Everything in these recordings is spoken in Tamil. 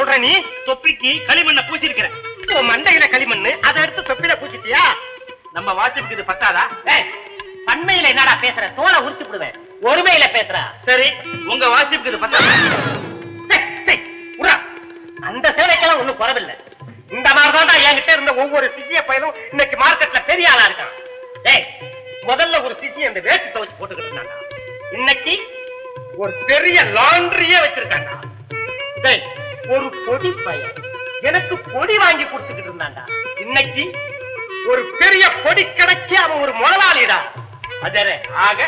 சொல்ற நீ? தொப்பிக்கு களிமண்ண பூசி இருக்கிற. மண்டையில களிமண்ணு அதை எடுத்து தொப்பில பூசிட்டியா? நம்ம வாசிப்புக்கு இது பத்தாதா? பண்மையில என்னடா பேசுற? தோலை உரிச்சு விடுவேன். ஒருமையில பேசுற. சரி, உங்க வாசிப்புக்கு இது பத்தாதா? அந்த சேவைக்கெல்லாம் ஒண்ணும் குறவில்லை. இந்த மாதிரிதான் என்கிட்ட இருந்த ஒவ்வொரு சிசிய பையனும் இன்னைக்கு மார்க்கெட்ல பெரிய ஆளா இருக்கான். முதல்ல ஒரு சிசி அந்த வேட்டி துவைச்சு போட்டுக்கிட்டு இருந்தாங்க. இன்னைக்கு ஒரு பெரிய லாண்டரியே வச்சிருக்காங்க. ஒரு பொடி பையன் எனக்கு பொடி வாங்கி கொடுத்துக்கிட்டு இருந்தாண்டா. இன்னைக்கு ஒரு பெரிய பொடி கடைக்கு அவன் ஒரு முதலாளிடா. அதே ஆக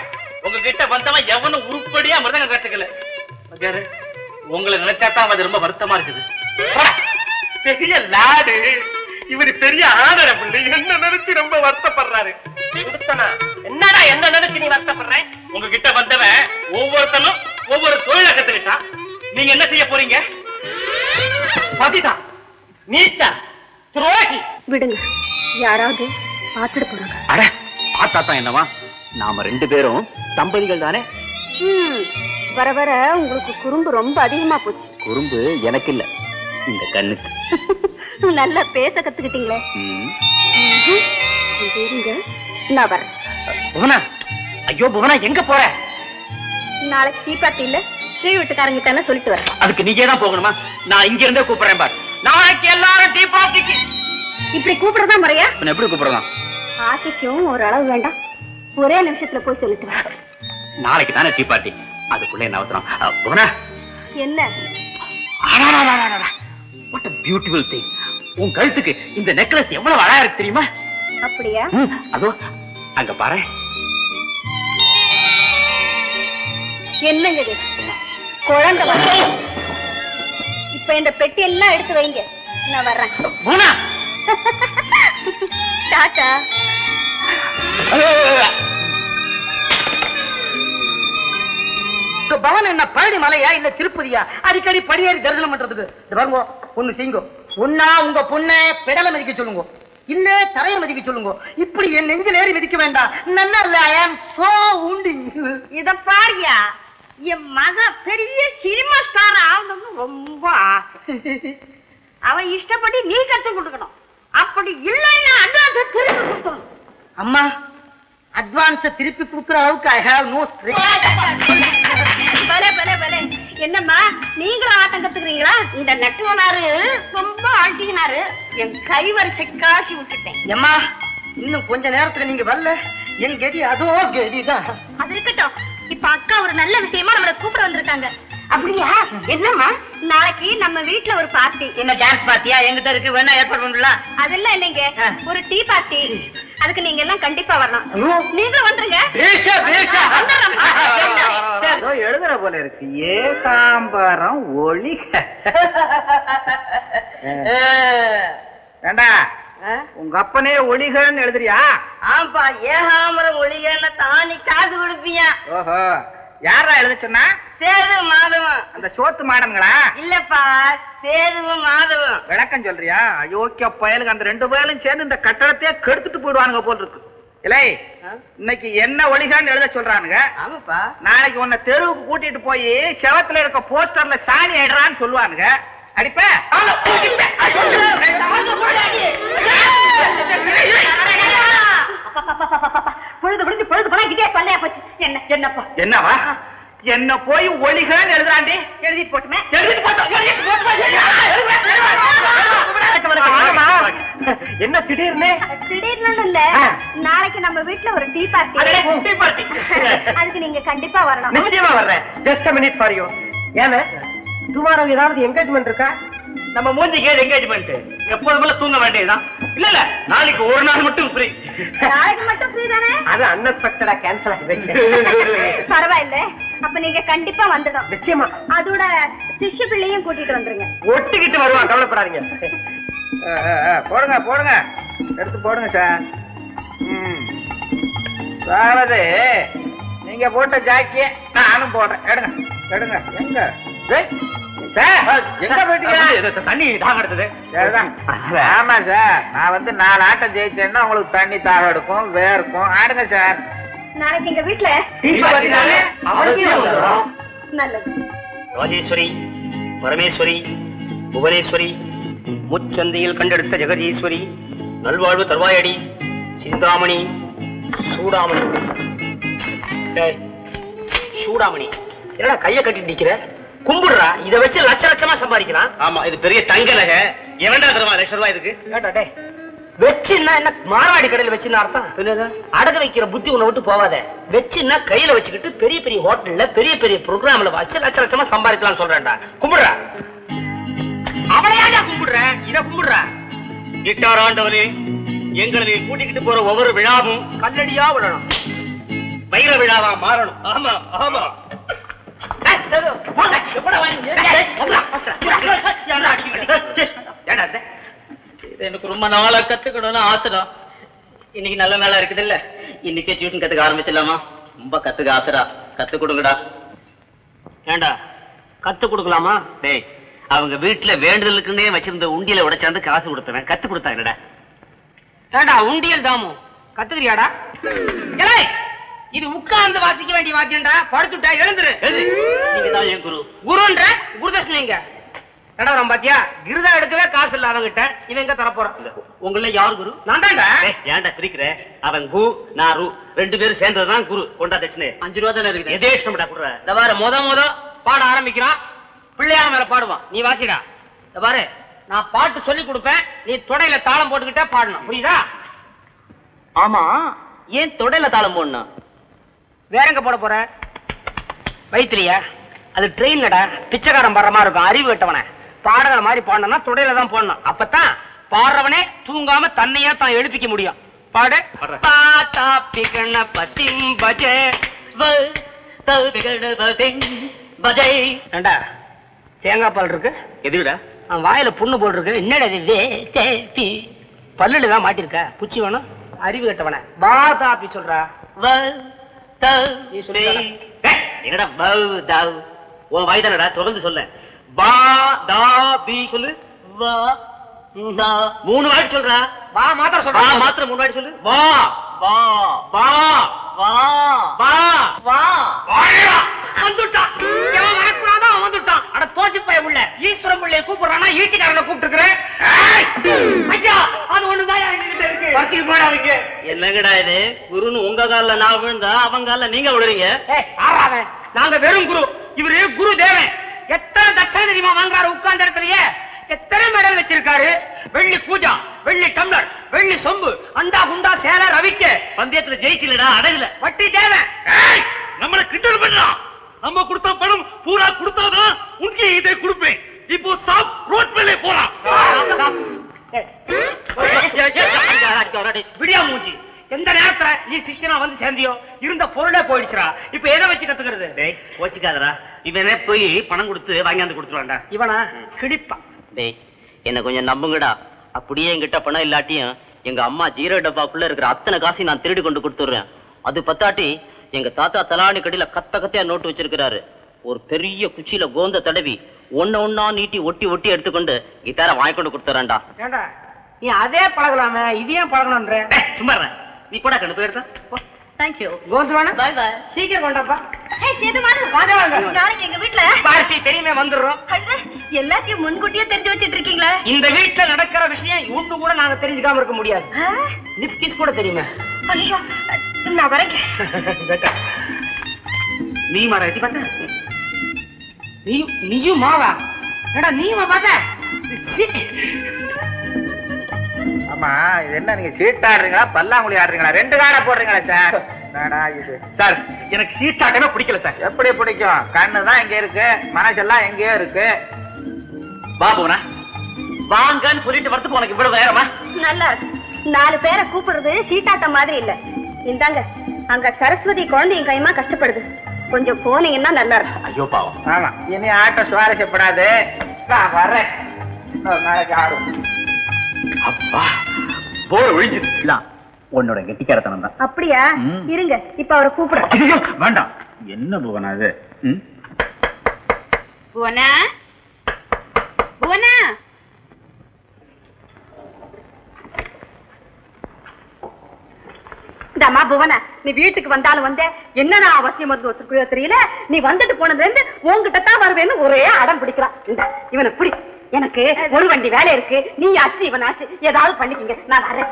உங்ககிட்ட வந்தவன் எவனும் உருப்படியா மிருதங்க கத்துக்கல. உங்களை நினைச்சாதான் அது ரொம்ப வருத்தமா இருக்குது. பெரிய லாடு இவரு பெரிய ஆனரபிள் என்ன நினைச்சு ரொம்ப வருத்தப்படுறாரு. என்னடா என்ன நினைச்சு நீ வருத்தப்படுற? உங்ககிட்ட வந்தவன் ஒவ்வொருத்தனும் ஒவ்வொரு தொழிலை கத்துக்கிட்டான். நீங்க என்ன செய்ய போறீங்க? பதிதான் நீச்சா துரோகி. விடுங்க, யாராவது பாத்துட்டு போறாங்க. அட ஆத்தாத்தான் என்னவா? நாம 2 பேரும் தம்பதிகள் தானே. வர வர உங்களுக்கு குறும்பு ரொம்ப அதிகமா போச்சு. குறும்பு எனக்கு இல்ல, இந்த கண்ணுக்கு. நல்லா பேச கத்துக்கிட்டீங்களே. நான் வரேன். புவனா, ஐயோ புவனா, எங்க போற? நாளைக்கு டீ பார்ட்டி இல்ல, கீழ் வீட்டுக்காரங்க தானே சொல்லிட்டு வரேன். அதுக்கு நீங்க தான் போகணுமா? நான் இங்க இருந்தே கூப்பிடுறேன் பாரு. நாளைக்கு எல்லாரும் டீ பார்ட்டிக்கு. இப்படி கூப்பிடுறதா முறையா? எப்படி கூப்பிடலாம்? ஆசைக்கும் ஒரு அளவு வேண்டாம். ஒரே நிமிஷத்துல போய் சொல்லிட்டு வரேன். நாளைக்கு தானே டீ பார்ட்டி, அதுக்குள்ள என்ன அவசரம்? புவனா, என்ன? What a beautiful thing. உன் கழுத்துக்கு இந்த நெக்லஸ் எவ்வளவு அழகா இருக்கு தெரியுமா? அப்படியா? அதோ அங்க பாரு. என்னங்க இது? குழந்தை வந்து இப்ப இந்த பெட்டி எல்லாம் எடுத்து வைங்க, நான் வர்றேன். புவனா, டாடா. பவன் என்ன பழனி மலையா இல்ல திருப்பதியா? அடிக்கடி படியேறி தரிசனம் பண்றதுக்கு பாருங்க. ஒண்ணு செய்யுங்க. ஒன்னா உங்க பொண்ணை பெடலை மதிக்க சொல்லுங்க, இல்ல தரைய மதிக்க சொல்லுங்க. இப்படி என் நெஞ்சில் ஏறி மிதிக்க வேண்டாம். நல்லா இல்ல. ஐ ஆம் சோ wounding. இத பாருயா, என் மக பெரிய சினிமா ஸ்டார் ஆகணும்னு ரொம்ப ஆசை. அவன் இஷ்டப்படி நீ கத்து கொடுக்கணும். அப்படி இல்லைன்னா அட்வான்ஸ் திருப்பி கொடுக்கணும். அம்மா, அட்வான்ஸ திருப்பி கொடுக்கிற அளவுக்கு ஐ ஹேவ் நோ ஸ்ட்ரெஸ். என்னம்மா நீங்களும் ஆட்டம் கத்துக்கிறீங்களா? இந்த நட்டுவனாரு ரொம்ப ஆட்டினாரு, என் கை வரிசை காட்டி விட்டுட்டேன். அம்மா, இன்னும் கொஞ்ச நேரத்துல நீங்க வரல, என் கதி அதோ கதிதான். அது இருக்கட்டும். இப்ப அக்கா ஒரு நல்ல விஷயமா நம்மள கூப்பிட வந்திருக்காங்க. அப்படியா? என்னம்மா? நாளைக்கு நம்ம வீட்டுல ஒரு பார்ட்டி. என்ன டான்ஸ் பார்ட்டியா? எங்கிட்ட இருக்கு, வேணா ஏற்பாடு பண்ணலாம். அதெல்லாம் இல்லைங்க, ஒரு டீ பார்ட்டி. அதுக்கு நீங்க எல்லாம் கண்டிப்பா வரணும். நீங்களும் வந்துருங்க. எழுதுற போல இருக்கு. ஏகாம்பரம் ஒளிக. ஏண்டா, உங்க அப்பனே ஒளிகன்னு எழுதுறியா? ஆம்பா, ஏகாம்பரம் ஒளிகன்னு தானி காசு கொடுப்பியா? ஓஹோ, யாரா எழுத சொன்னா? சேது மாதவன். அந்த சோத்து மாடங்களா? இல்லப்பா, சேதுவும் மாதவன். விளக்கம் சொல்றியா? அயோக்கிய பயலுக்கு அந்த 2 பேரும் சேர்ந்து இந்த கட்டடத்தையே கெடுத்துட்டு போயிடுவானுங்க போல் இருக்கு. இல்லை, இன்னைக்கு என்ன ஒளிகான்னு எழுத சொல்றானுங்க. ஆமாப்பா, நாளைக்கு உன்னை தெருவுக்கு கூட்டிட்டு போய் செவத்துல இருக்க போஸ்டர்ல சாணி ஆயிடுறான்னு சொல்லுவானுங்க. அடிப்ப பொழுது விடுஞ்சு பொழுது போனா இதே பண்ணையா போச்சு. என்னப்பா என்னவா? என்ன போய் ஒளிகான்னு எழுதுறாண்டி? எழுதிட்டு போட்டுமே. என்ன திடீர்னு? திடீர்னு இல்ல, நாளைக்கு நம்ம வீட்டுல ஒரு டீ பார்ட்டி. அதுக்கு நீங்க கண்டிப்பா வரணும். நிச்சயமா வர்றேன். Just a minute for you. ஏன்னா டுமாரோ ஏதாவது என்கேஜ்மெண்ட் இருக்கா? நம்ம மூஞ்சிக்கு என்கேஜ்மெண்ட் எப்போதும் தூங்க வேண்டியதுதான். இல்ல இல்ல, நாளைக்கு ஒரு நாள் மட்டும் ஃப்ரீ. நாளைக்கு மட்டும் ஃப்ரீ தானே? அது அன்எக்ஸ்பெக்டடா கேன்சல் ஆகிடுச்சு. பரவாயில்ல, அப்ப நீங்க கண்டிப்பா வந்துடும். நிச்சயமா. அதோட சிஷ்ய பிள்ளையும் கூட்டிட்டு வந்துருங்க. ஒட்டிக்கிட்டு வருவான், கவலைப்படாதீங்க. போடுங்க போடுங்க, எடுத்து போடுங்க சார். சாரது, நீங்க போட்ட ஜாக்கிய நானும் போடுறேன். எடுங்க எடுங்க. எங்க எங்க போயிட்டீங்க? தண்ணி தாகம் எடுத்தது. ஆமா சார், நான் வந்து 4 ஆட்டம் ஜெயிச்சேன்னா உங்களுக்கு தண்ணி தாகம் எடுக்கும், வேர்க்கும். ஆடுங்க சார். நாளைக்கு எங்க வீட்டுல அவசியம் நல்லது. ராஜேஸ்வரி, பரமேஸ்வரி, புவனேஸ்வரி, முச்சந்தையில் கண்டெடுத்த ஜெகதீஸ்வரி, நல்வாழ்வு தருவாயடி, சிந்தாமணி, சூடாமணி. சூடாமணி என்னடா கைய கட்டிட்டு நிக்கிற? கும்பிடுறா, இதை வச்சு லட்ச லட்சமா சம்பாதிக்கலாம். ஆமா, இது பெரிய தங்கலக. எவன்டா தருவா ₹1,00,000 இதுக்கு? வச்சுன்னா என்ன மார்வாடி கடையில் வச்சுன்னு அர்த்தம்? அடகு வைக்கிற புத்தி உன்னை விட்டு போவாத. வச்சுன்னா கையில வச்சுக்கிட்டு பெரிய பெரிய ஹோட்டல்ல பெரிய பெரிய ப்ரோக்ராம்ல வச்சு லட்ச லட்சமா சம்பாதிக்கலாம் சொல்றேன்டா. கும்பிடுறா. அவளையாடா கும்பிடுற? இத கும்பிடுறா. கிட்டார் ஆண்டவனே, எங்களை நீ கூட்டிக்கிட்டு போற ஒவ்வொரு விழாவும் கல்லடியா விழணும், வைர விழாவா மாறணும். ஆமா ஆமா. எனக்கு ரொம்ப நாளா கத்துக்கணும்னு ஆசைதான். இன்னைக்கு நல்ல நாளா இருக்குது இல்ல, இன்னைக்கே டியூஷன் கத்துக்க ஆரம்பிச்சிடலாமா? ரொம்ப கத்துக்க ஆசைடா, கத்து கொடுங்கடா. ஏண்டா கத்து கொடுக்கலாமா? டேய், அவங்க வீட்டுல வேண்டுதலுக்குன்னே வச்சிருந்த உண்டியல உடைச்சாந்து காசு கொடுத்தவன் கத்து கொடுத்தா என்னடா? ஏண்டா உண்டியல் தாமு கத்துக்கிறியாடா? இது உட்கார்ந்து வாசிக்க வேண்டிய வாத்தியம்டா. படுத்துட்டா எழுந்துரு. நீங்க தான் என் குரு. குருன்ற குருதர்ஷனிங்க கடவுரம் பாத்தியா? கிருதா எடுக்கவே காசு இல்ல அவங்கிட்ட. இவன் எங்க தரப்போறான்? உங்கள யார் குரு? நான் தான்டா. ஏன்டா பிரிக்கிற? அவன் கு, நான் ரு, ரெண்டு பேரும் சேர்ந்ததுதான் குரு. கொண்டா தட்சணை ₹5 தானே இருக்குது. எதே இஷ்டம்டா குடுற. இந்த பாரு, முத பாட ஆரம்பிக்கிறான், பிள்ளையார் மேல பாடுவான். நீ வாசிடா. இந்த பாரு, நான் பாட்டு சொல்லி கொடுப்பேன், நீ தொடையில தாளம் போட்டுக்கிட்டே பாடணும். புரியுதா? ஆமா, ஏன் தொடையில தாளம் போடணும்? வேற எங்க போட போற? வயிற்றுலையா? அது ட்ரெயின்லடா. பிச்சைக்காரன் பாடுற மாதிரி இருக்கும். அறிவு கட்டவன பாடுற மாதிரி பாடணும்னா தொடையில தான் போடணும். அப்பதான் பாடுறவனே தூங்காம தன்னையா தான் எழுப்பிக்க முடியும். பாடு. ஏண்டா தேங்காய் பால் இருக்கு? எதுடா? அவன் வாயில புண்ணு போட்டிருக்கு. என்னடா இது? பல்லுல தான் மாட்டிருக்க. புச்சி வேணும். அறிவு கட்டவன பா தாப்பி சொல்றா. என்னடா உன் வயதானடா? தொடர்ந்து சொல்ல. பா தா பி சொல்லு. வா தா 3 வாட்டி சொல்றா. வா மாத்திர சொல்றா. மாத்திர 3 வாட்டி சொல்லு. வா வா வா வா வா வா வாடா. வந்துட்டான். எவன் வரக்கூடாதோ அவன் வந்துட்டான். அட தோசி பைய உள்ள ஈஸ்வரன் பிள்ளைய கூப்பிடுறானா ஈட்டிக்காரனை கூப்பிட்டுருக்கிறேன். ஐயா, அது ஒண்ணுதான் என்கிட்ட இருக்கு. வர்த்திக்கு போடாதீங்க. என்னங்கடா இது? குருன்னு உங்க கால நான் விழுந்தா அவங்க கால நீங்க விழுறீங்க. ஆறாவ நாங்க வெறும் குரு, இவரு குரு தேவன். எத்தனை தட்சணை தெரியுமா வாங்குறாரு? உட்கார்ந்த இடத்துலயே எத்தனை மெடல் வச்சிருக்காரு? வெள்ளி பூஜா, வெள்ளி டம்ளர், வெள்ளி சொம்பு, அண்டா குண்டா சேலை ரவிக்க. பந்தயத்துல ஜெயிச்சிலடா, அடகுல வட்டி தேவன். நம்மளை கிண்டல் பண்ணலாம். நம்ம கொடுத்த பணம் பூரா கொடுத்தாதான் உனக்கு இதை கொடுப்பேன். இப்போ சாப் ரோட் மேலே போலாம். விடியா மூஞ்சி. எந்த நேரத்துல நீ சிஷ்யனா வந்து சேர்ந்தியோ இருந்த பொருளே போயிடுச்சுடா. இப்ப எதை வச்சு கத்துக்கிறது? டேய் போச்சுக்காதடா. இவனே போய் பணம் கொடுத்து வாங்கியாந்து கொடுத்துருவான்டா. இவனா கிடிப்பான். டேய் என்ன கொஞ்சம் நம்புங்கடா. அப்படியே என்கிட்ட பணம் இல்லாட்டியும் எங்க அம்மா ஜீரோ டப்பாக்குள்ள இருக்கிற அத்தனை காசையும் நான் திருடி கொண்டு கொடுத்துடுறேன். அது பத்தாட்டி எங்க தாத்தா தலாணி கடையில கத்த கத்தையா நோட்டு வச்சிருக்கிறாரு. ஒரு பெரிய குச்சியில கோந்த தடவி ஒன்னா நீட்டி ஒட்டி ஒட்டி எடுத்துக்கொண்டு கிட்டார வாங்கி கொண்டு கொடுத்துறான்டா. ஏண்டா நீ அதே பழகலாமே, இதையே பழகணும்ன்ற? சும்மா நீ போடா கண்டு போயிருக்க. தேங்க்யூ. கோந்து வேணா? Bye bye. சீக்கிரம் கொண்டாப்பா. வாங்க வாங்க. நாளைக்கு எங்க வீட்ல பார்ட்டி தெரியுமே வந்துடுறோம். எல்லாத்தையும் முன்கூட்டியே தெரிஞ்சு வச்சிட்டு இருக்கீங்களா? இந்த வீட்டுல நடக்கிற விஷயம் ஒண்ணு கூட நாங்க தெரிஞ்சுக்காம இருக்க முடியாது. லிப் கிஸ் கூட தெரியுமே. ஐயோ, நான் வரேன். நீ மாற எட்டி பார்த்த? நீயும் மாவா? ஏடா நீமா பார்த்த? ஆமா, இது என்ன நீங்க சீட் ஆடுறீங்களா பல்லாங்குழி ஆடுறீங்களா? 2 காடை போடுறீங்களா சார்? இது சார் எனக்கு சீட்டாட்டமே பிடிக்கல சார். எப்படி பிடிக்கும்? கண்ணுதான் எங்க இருக்கு, மனசெல்லாம் எங்கேயோ இருக்கு. பாபுனா வாங்கன்னு சொல்லிட்டு வரதுக்கு உனக்கு இவ்வளவு நேரமா? நல்லா இருக்கு. 4 பேரை கூப்பிடுறது சீட்டாட்டம் மாதிரி இல்ல. இந்தாங்க, அங்க சரஸ்வதி குழந்தையும் கைமா கஷ்டப்படுது. கொஞ்சம் போனீங்கன்னா நல்லா இருக்கும். ஐயோ பாவம். ஆமா, இனி ஆட்டம் சுவாரஸ்யப்படாது. நான் வர்றேன். நாளைக்கு ஆடும். அப்பா போற ஒழிஞ்சிருக்கலாம். உன்னோட கெட்டிக்காரத்தனம் தான். அப்படியா? இருங்க, இப்ப அவரை கூப்பிடுறேன். வேண்டாம். என்ன புவனா அது? புவனா, புவனா. இந்தம்மா புவனா, நீ வீட்டுக்கு வந்தாலும் வந்த என்னன்னா அவசியம் வந்து வச்சிருக்கோ தெரியல. நீ வந்துட்டு போனதுல இருந்து உன்கிட்ட தான் வருவேன்னு ஒரே அடம் பிடிக்கிறான். இவனை பிடி. எனக்கு ஒரு வண்டி வேலை இருக்கு. நீ ஆச்சு இவன் ஆச்சு ஏதாவது பண்ணிக்கிங்க. நான் வரேன்.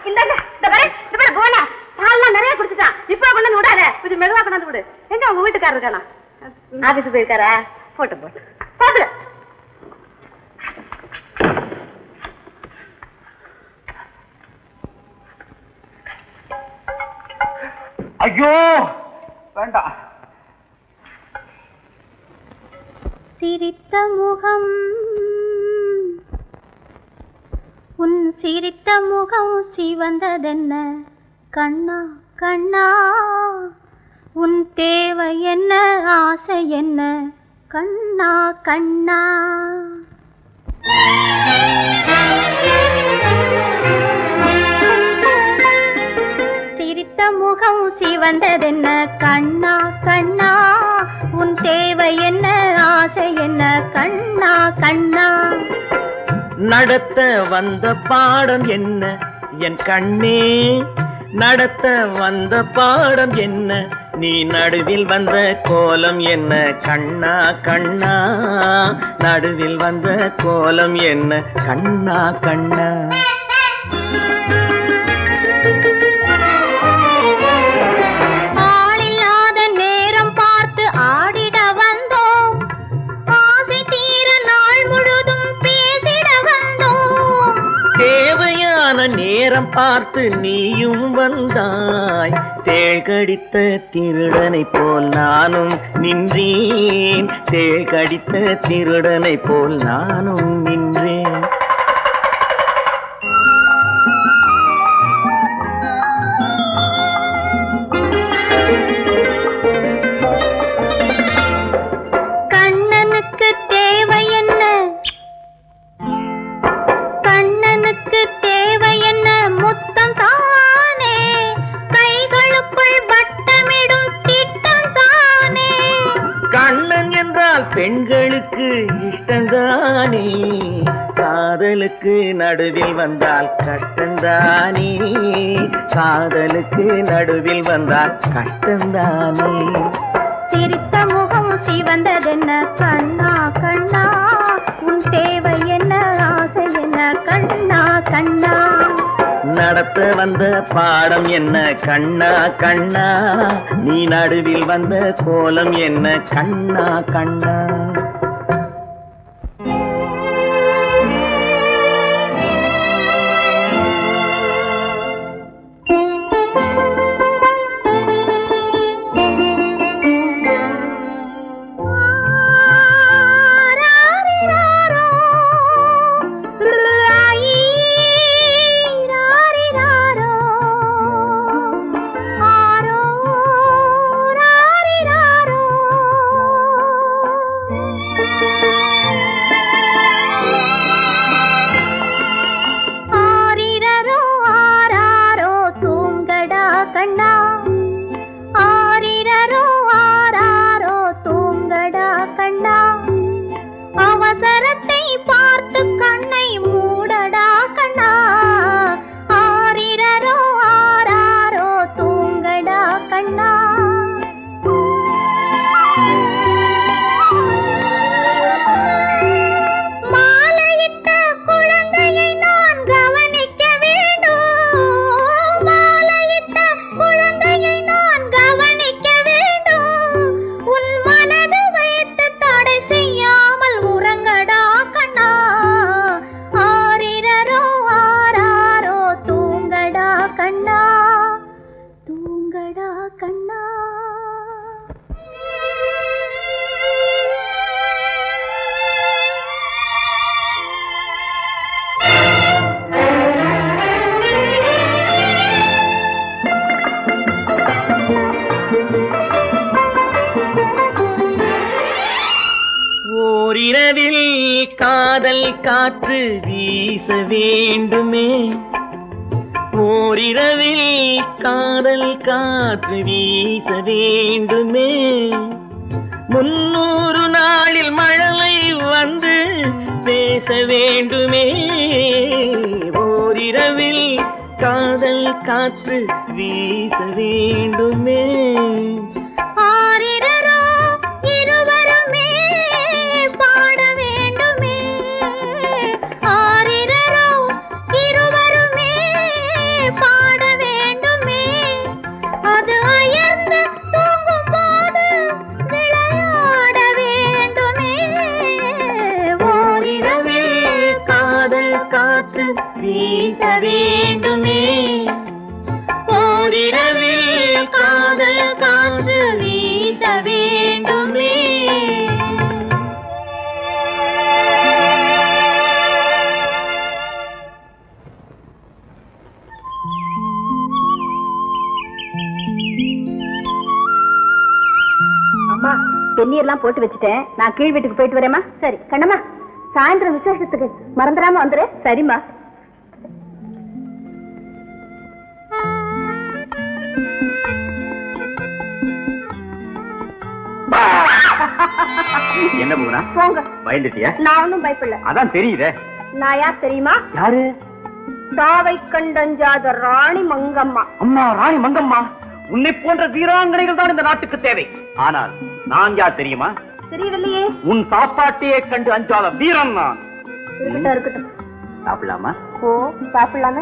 இந்த போனா பால்லாம் நிறைய குடிச்சுட்டான். இப்ப கொண்டு விடாத, கொஞ்சம் மெதுவா கொண்டாந்து விடு. எங்க உங்க வீட்டுக்காரர் இருக்கானா? ஆபீஸ் போயிருக்காரா? போட்டு போட்டு பாத்து. ஐயோ வேண்டாம். சிரித்த முகம் உன் சிரித்த முகம் சிவந்ததென்ன கண்ணா கண்ணா, உன் தேவை என்ன ஆசை என்ன கண்ணா கண்ணா. சிரித்த முகம் சிவந்ததென்ன கண்ணா கண்ணா, உன் தேவை என்ன ஆசை என்ன கண்ணா கண்ணா. நடத்த வந்த பாடம் என்ன என் கண்ணே, நடத்த வந்த பாடம் என்ன, நீ நடுவில் வந்த கோலம் என்ன கண்ணா கண்ணா, நடுவில் வந்த கோலம் என்ன கண்ணா கண்ணா. ஆளில்லாத நேரம் பார்த்து ஆடிட வந்தோம், ஆசை தீர நாள் முழுதும் பேசிட வந்தோம். தேவையான நேரம் பார்த்து நீயும் வந்தாய், தேழ்கடித்த திருடனை போல் நானும் நின்றேன், தேழ்கடித்த திருடனை போல் நானும் நின்றேன். கண்ணனுக்கு தேவை என்ன, கண்ணனுக்கு தேவை என்ன முத்தம் தானே, கைகளுக்குள் வட்டமிடும் திட்டம் தானே. கண்ணன் என்றால் பெண்களுக்கு இஷ்டந்தானே, காதலுக்கு நடுவில் வந்தால் கஷ்டந்தானே, காதலுக்கு நடுவில் வந்தால் கஷ்டந்தானே. சிரித்த முகம் சிவந்ததென்ன கண்ணா கண்ணா, உன் தேவை என்ன ஆசை என்ன கண்ணா கண்ணா. நடத்த வந்த பாடம் என்ன கண்ணா கண்ணா, நீ நடுவில் வந்த கோலம் என்ன கண்ணா கண்ணா. ஓரிரவில் காதல் காற்று வீச வேண்டுமே, ஓரிரவில் காதல் காற்று வீச வேண்டுமே, 300 நாளில் மழலை வந்து பேச வேண்டுமே, ஓரிரவில் காதல் காற்று வீச வேண்டுமே. ஆரிரரோ இருவருமே பாட வேண்டுமே, காற்று வீச வேண்டுமே ஓரிரவில் காதல் காற்று வீச வேண்டுமே. அம்மா வெந்நீர்லாம் போட்டு வச்சுட்டேன், நான் கீழ் வீட்டுக்கு போயிட்டு வரேம்மா. சரி கண்ணம்மா, சாயந்தரம் விசேஷத்துக்கு மறந்துடாம வந்துரு. சரிம்மா. என்ன பூனா போங்க. பயந்துட்டியா? நான் ஒன்னும் பயப்படல. அதான் தெரியுதே. நான் யார் தெரியுமா? யாரு? தாவை கண்டஞ்சாத ராணி மங்கம்மா. அம்மா ராணி மங்கம்மா, உன்னை போன்ற வீராங்கனைகள் தான் இந்த நாட்டுக்கு தேவை. ஆனால் நான் யார் தெரியுமா? தெரியவில்லையே. உன் சாப்பாட்டையே கண்டு அஞ்சாத வீரன் நான். இருக்கட்டும் இருக்கட்டும். சாப்பிடலாமா? ஓ சாப்பிடலாமே.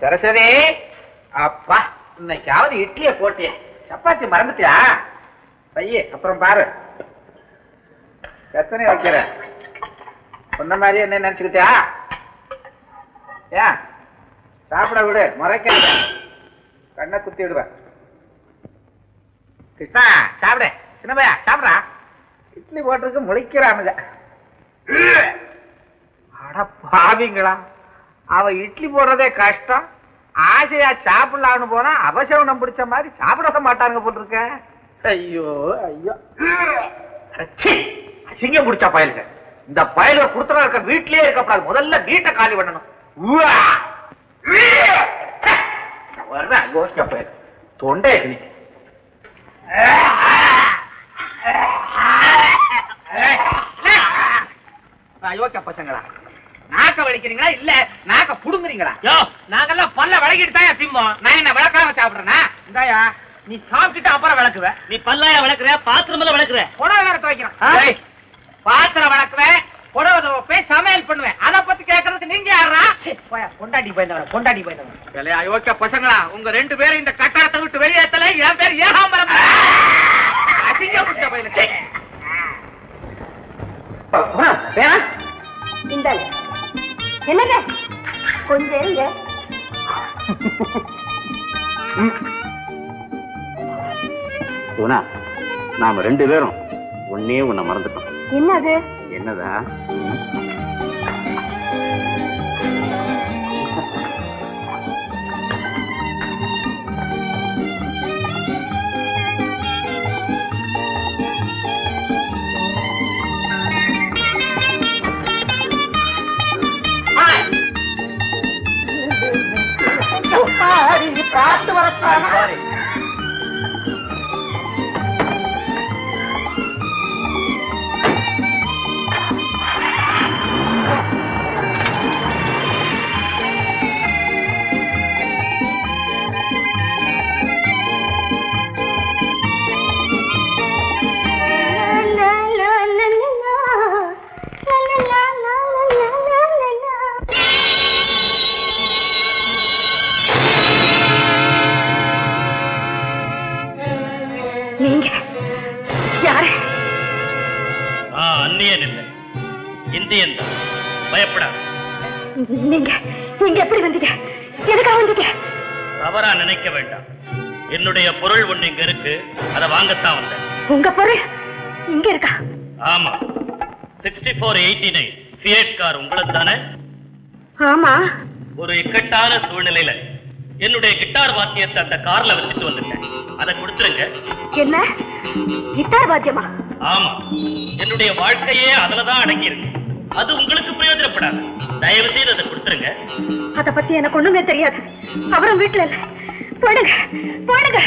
சரஸ்வதி, அப்பா இன்னைக்காவது இட்லியை போட்டிய, சப்பாத்தி மறந்துட்டியா? பையே அப்புறம் பாரு எத்தனை வைக்கிற. சொன்ன மாதிரி என்ன நினைச்சுக்கிட்டியா? ஏன் சாப்பிட விடு, முறைக்காத, கண்ணை குத்தி விடுவேன். கிருஷ்ணா சாப்பிட, சின்ன பையா சாப்பிடா. இட்லி போட்டிருக்கு முழிக்கிறானுங்க. அட பாவிங்களா, அவ இட்லி போடுறதே கஷ்டம், ஆசையா சாப்பிடலான்னு போனா அவசரம் பிடிச்ச மாதிரி சாப்பிட மாட்டாங்க போட்டிருக்க. ஐயோ ஐயோ, அசிங்கம் பிடிச்சா பயலுங்க. இந்த பயல கொடுத்தா இருக்க வீட்லயே இருக்கக்கூடாது, முதல்ல வீட்டை காலி பண்ணணும். கோஷ்ட பயல் தொண்டை யோக்க பசங்களா, நாக்க வலிக்கிறீங்களா இல்ல நாக்க புடுங்குறீங்களா? யோ, நாங்கெல்லாம் பல்ல விளக்கிட்டு தான் திம்போம். நான் என்ன விளக்காம சாப்பிடுறேன்னா? இந்தாயா நீ சாப்பிட்டுட்டு அப்புறம் விளக்குவ. நீ பல்லாயா விளக்குற, பாத்திரமெல்லாம் விளக்குற. புடவை நேரத்தை வைக்கிறேன். பாத்திரம் வளர்க்குவேன், புடவை துவைப்பேன், சமையல் பண்ணுவேன். அதை பத்தி கேட்கறதுக்கு நீங்க யாரா? கொண்டாடி போயிருந்தவன், கொண்டாடி போயிருந்தவன். யோக்க பசங்களா, உங்க ரெண்டு பேரும் இந்த கட்டடத்தை விட்டு வெளியேத்தல. என் பேர் ஏகாம்பரம். அசிங்க பிடிச்ச பயிலுக்கு இந்த என்னங்க கொஞ்சம் இருங்க. சோனா, நாம ரெண்டு பேரும் ஒன்னே உன்னை மறந்துட்டோம். என்னது? என்னதா? பார்த்து வரப்பான நீங்க எப்படி வந்தீங்க? எதுக்காக வந்தீங்க? தவறா நினைக்க வேண்டாம். என்னுடைய பொருள் ஒண்ணு இங்க இருக்கு, அதை வாங்கத்தான் வந்தேன். உங்க பொருள் இங்க இருக்கா? ஆமா, 6489 ஃபியட் கார் உங்களுக்கு தானே? ஆமா. ஒரு இக்கட்டான சூழ்நிலையில என்னுடைய கிட்டார் வாத்தியத்தை அந்த கார்ல வச்சுட்டு வந்துட்டேன். அதை கொடுத்துருங்க. என்ன கிட்டார் வாத்தியமா? ஆமா, என்னுடைய வாழ்க்கையே அதுலதான் அடங்கி இருக்கு. அது உங்களுக்கு பிரயோஜனப்படாது. தயவு செய்து அதை கொடுத்துருங்க. அத பத்தி எனக்கு ஒண்ணுமே தெரியாது. அவரும் வீட்டுல இல்ல. போடுங்க போடுங்க.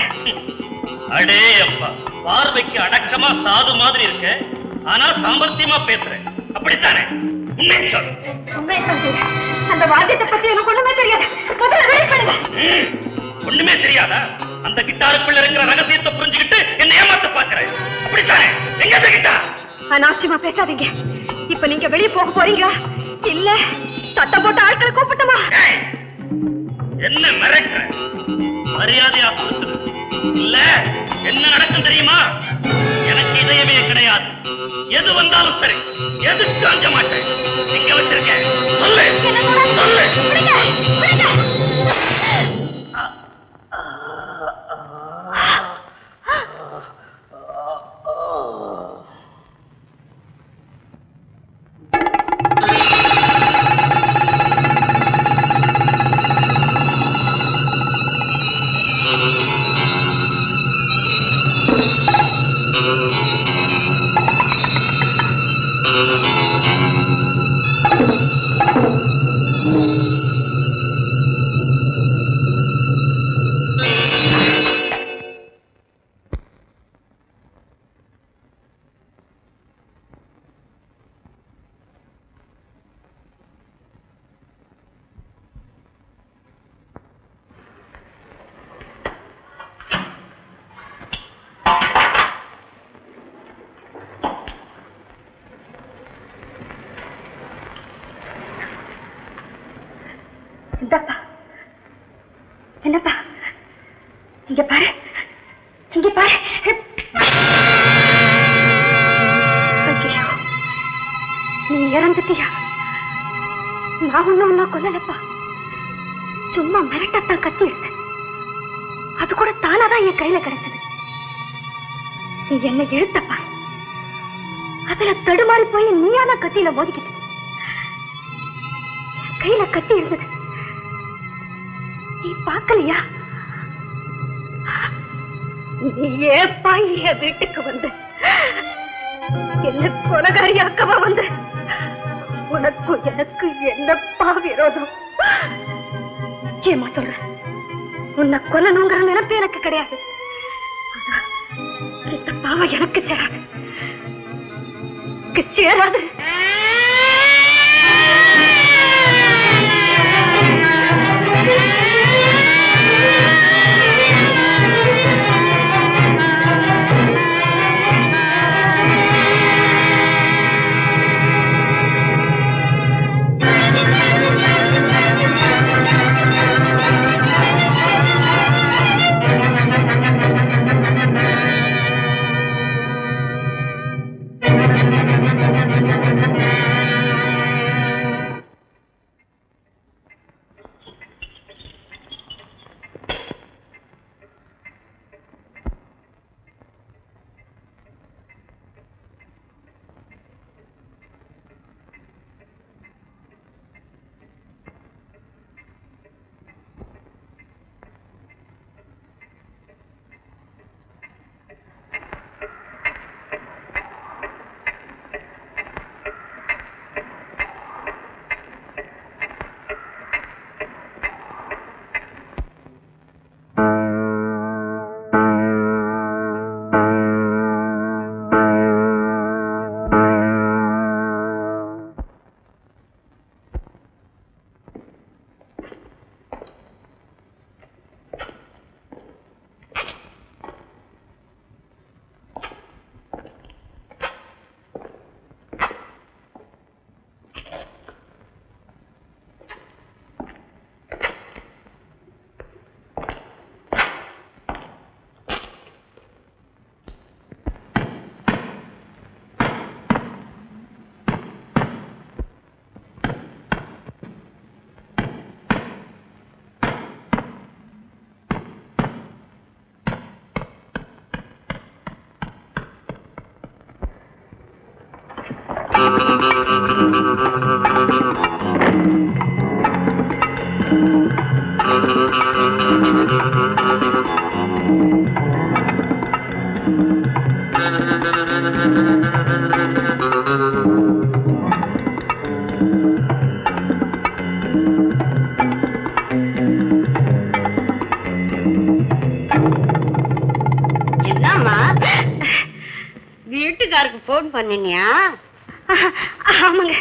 அடே அப்பா, பார்வைக்கு அடக்கமா சாது மாதிரி இருக்க, ஆனா சாமர்த்தியமா பேசுறேன், அப்படித்தானே? உண்மையை சொல்லு. உண்மையை சொல்றீங்க. அந்த வாத்தியத்தை பத்தி எனக்கு ஒண்ணுமே தெரியாது. முதல்ல வெளியே போடுங்க. ஒண்ணுமே தெரியாதா? அந்த கிட்டாருக்குள்ள இருக்கிற ரகசியத்தை புரிஞ்சுக்கிட்டு என்ன ஏமாத்த பாக்குறேன், அப்படித்தானே? எங்க அந்த கிட்டார்? அனாவசியமா பேசாதீங்க. இப்ப நீங்க வெளியே போக போறீங்களா இல்ல சட்டம் போட்ட ஆட்களை கூப்பிட்டுமா? என்ன மிரட்டுற? மரியாதையா கொடுத்துரு, இல்ல என்ன நடக்கும் தெரியுமா? எனக்கு இதயமே கிடையாது. எது வந்தாலும் சரி, எதுக்கு அஞ்ச மாட்டேன். எங்க வச்சிருக்கேன் சொல்லு, சொல்லு. என்னப்பா இங்க பாரு, இங்க பாரு. நீ இறந்துட்டியா? நான் ஒண்ணு கொல்லலப்பா, சும்மா மிரட்டத்தான் கத்தி இருந்தேன். அது கூட தானாதான் என் கையில கிடைச்சது. நீ என்ன இழுத்தப்பா, அதுல தடுமாறி போய் நீயான கத்தியில மோதிக்கிட்ட. கையில கத்தி இருந்தது, நீ பார்க்கலையா? நீ ஏப்பா என் வீட்டுக்கு வந்த? என்ன கொலகாரியாக்கவா வந்த? உனக்கு எனக்கு என்னப்பா விரோதம்? நிச்சயமா சொல்ற, உன்னை கொல்லணுங்கிற நினைப்பு எனக்கு கிடையாது. இந்த பாவம் எனக்கு சேராது, சேராது. வீட்டுக்காருக்கு போன் பண்ணினியா? ஆமாங்க.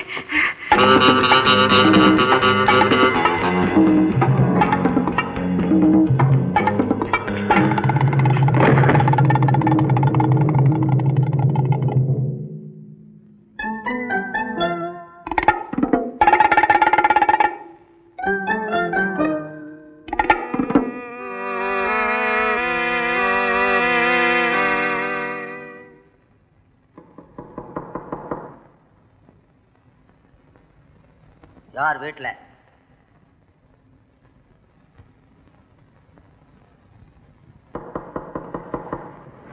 யார் வீட்டுல?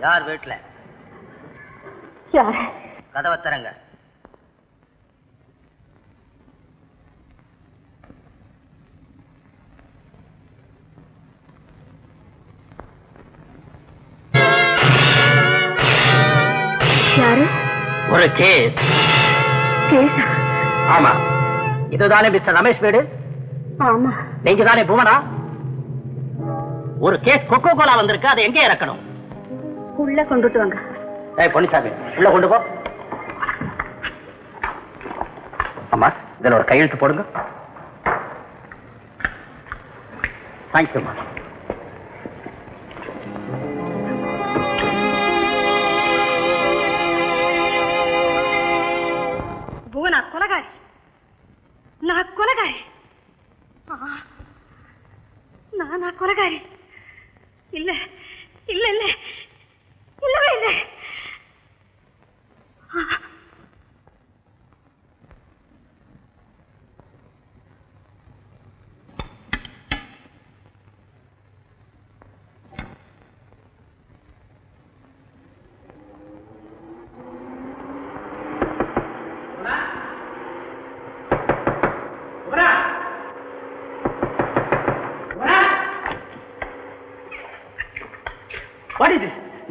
யார் வீட்டுல? யாரு? கதவை திறங்க. யாரு? ஒரு கேஸ். கேசா? ஆமா. இதுதானே மிஸ்டர் ரமேஷ் வீடு? ஆமா. நீங்க தானே புவனா? ஒரு கேஸ் கொக்கோ கோலா வந்திருக்கு, அதை எங்கே இறக்கணும்? உள்ள கொண்டுட்டு வாங்க. ஏய் பொன்னிசாமி, உள்ள கொண்டு போ. அம்மா, இதுல ஒரு கையெழுத்து போடுங்க. தேங்க்யூம்மா. புவனா கொலகாரி. நான் கொலகாரி. நானா கொலகாரி? இல்ல இல்ல இல்ல இல்லவே இல்லை.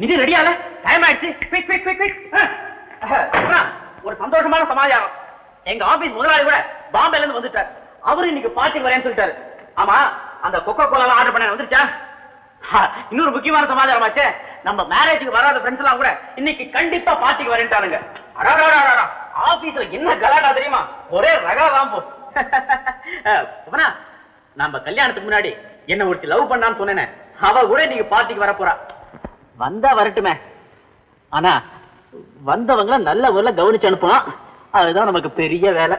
நிதி ரெடியால? டைம் ஆயிடுச்சு. Quick quick quick quick. ஒரு சந்தோஷமான சமாச்சாரம். எங்க ஆபீஸ் முதலாளி கூட பாம்பேல இருந்து வந்துட்டார். அவரு இன்னைக்கு பார்ட்டி வரேன்னு சொல்லிட்டாரு. ஆமா, அந்த கொக்கோ கோலா ஆர்டர் பண்ண வந்துருச்சா? இன்னொரு முக்கியமான சமாச்சாரம் ஆச்சு. நம்ம மேரேஜுக்கு வராத ஃப்ரெண்ட்ஸ் எல்லாம் கூட இன்னைக்கு கண்டிப்பா பார்ட்டிக்கு வரேன்ட்டானுங்க. ஆபீஸ்ல என்ன கலாட்டா தெரியுமா? ஒரே ரகாதான் போ. நம்ம கல்யாணத்துக்கு முன்னாடி என்ன ஒருத்தி லவ் பண்ணான்னு சொன்னேன். அவ கூட இன்னைக்கு பார்ட்டிக்கு வர போறா. வந்தா வரட்டுமே. ஆனா வந்தவங்கள நல்ல ஊர்ல கவனிச்சு அனுப்பணும். அதுதான் நமக்கு பெரிய வேலை.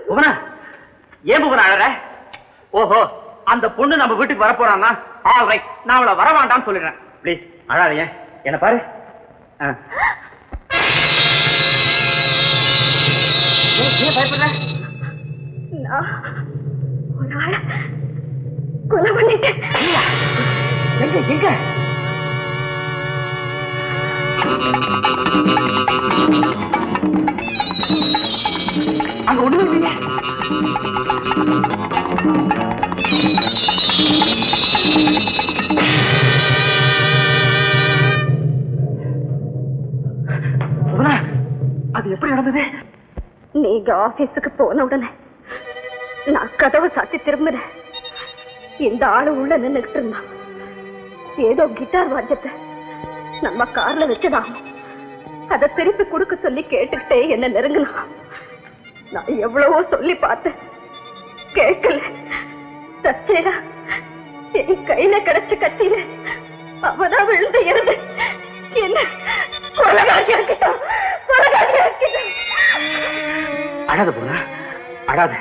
புவனா, ஏன் புவனா அழற? ஓஹோ, அந்த பொண்ணு நம்ம வீட்டுக்கு வர போறான்னா ஆல் ரைட், நான் அவளை வர வேண்டாம்னு சொல்லிடுறேன். ப்ளீஸ் அழாதீங்க. என்ன பாரு. ஏன் பயப்படுற? நான் ஒரு ஆளை கொலை பண்ணிட்டேன். எங்க எங்க? அங்க ஒண்ணுமே இல்லைங்க. அது எப்படி நடந்தது? நீங்க ஆபீஸுக்கு போன உடனே நான் கதவை சாத்தி திரும்புறேன். இந்த ஆளு உள்ள நின்னுகிட்டு இருந்தான். ஏதோ கிட்டார் வாத்தியத்தை நம்ம கார்ல வச்சுதான் அதை திருப்பி கொடுக்க சொல்லி கேட்டுக்கிட்டே என்ன நெருங்கலாம். நான் எவ்வளவோ சொல்லி பார்த்தேன், கேட்கல. தச்சேரா என் கையில கிடைச்ச கத்தியில அவதான் விழுந்து இருந்து என்ன கொலைகாரியாக்கிட்டான். அழாத போனா அழாத.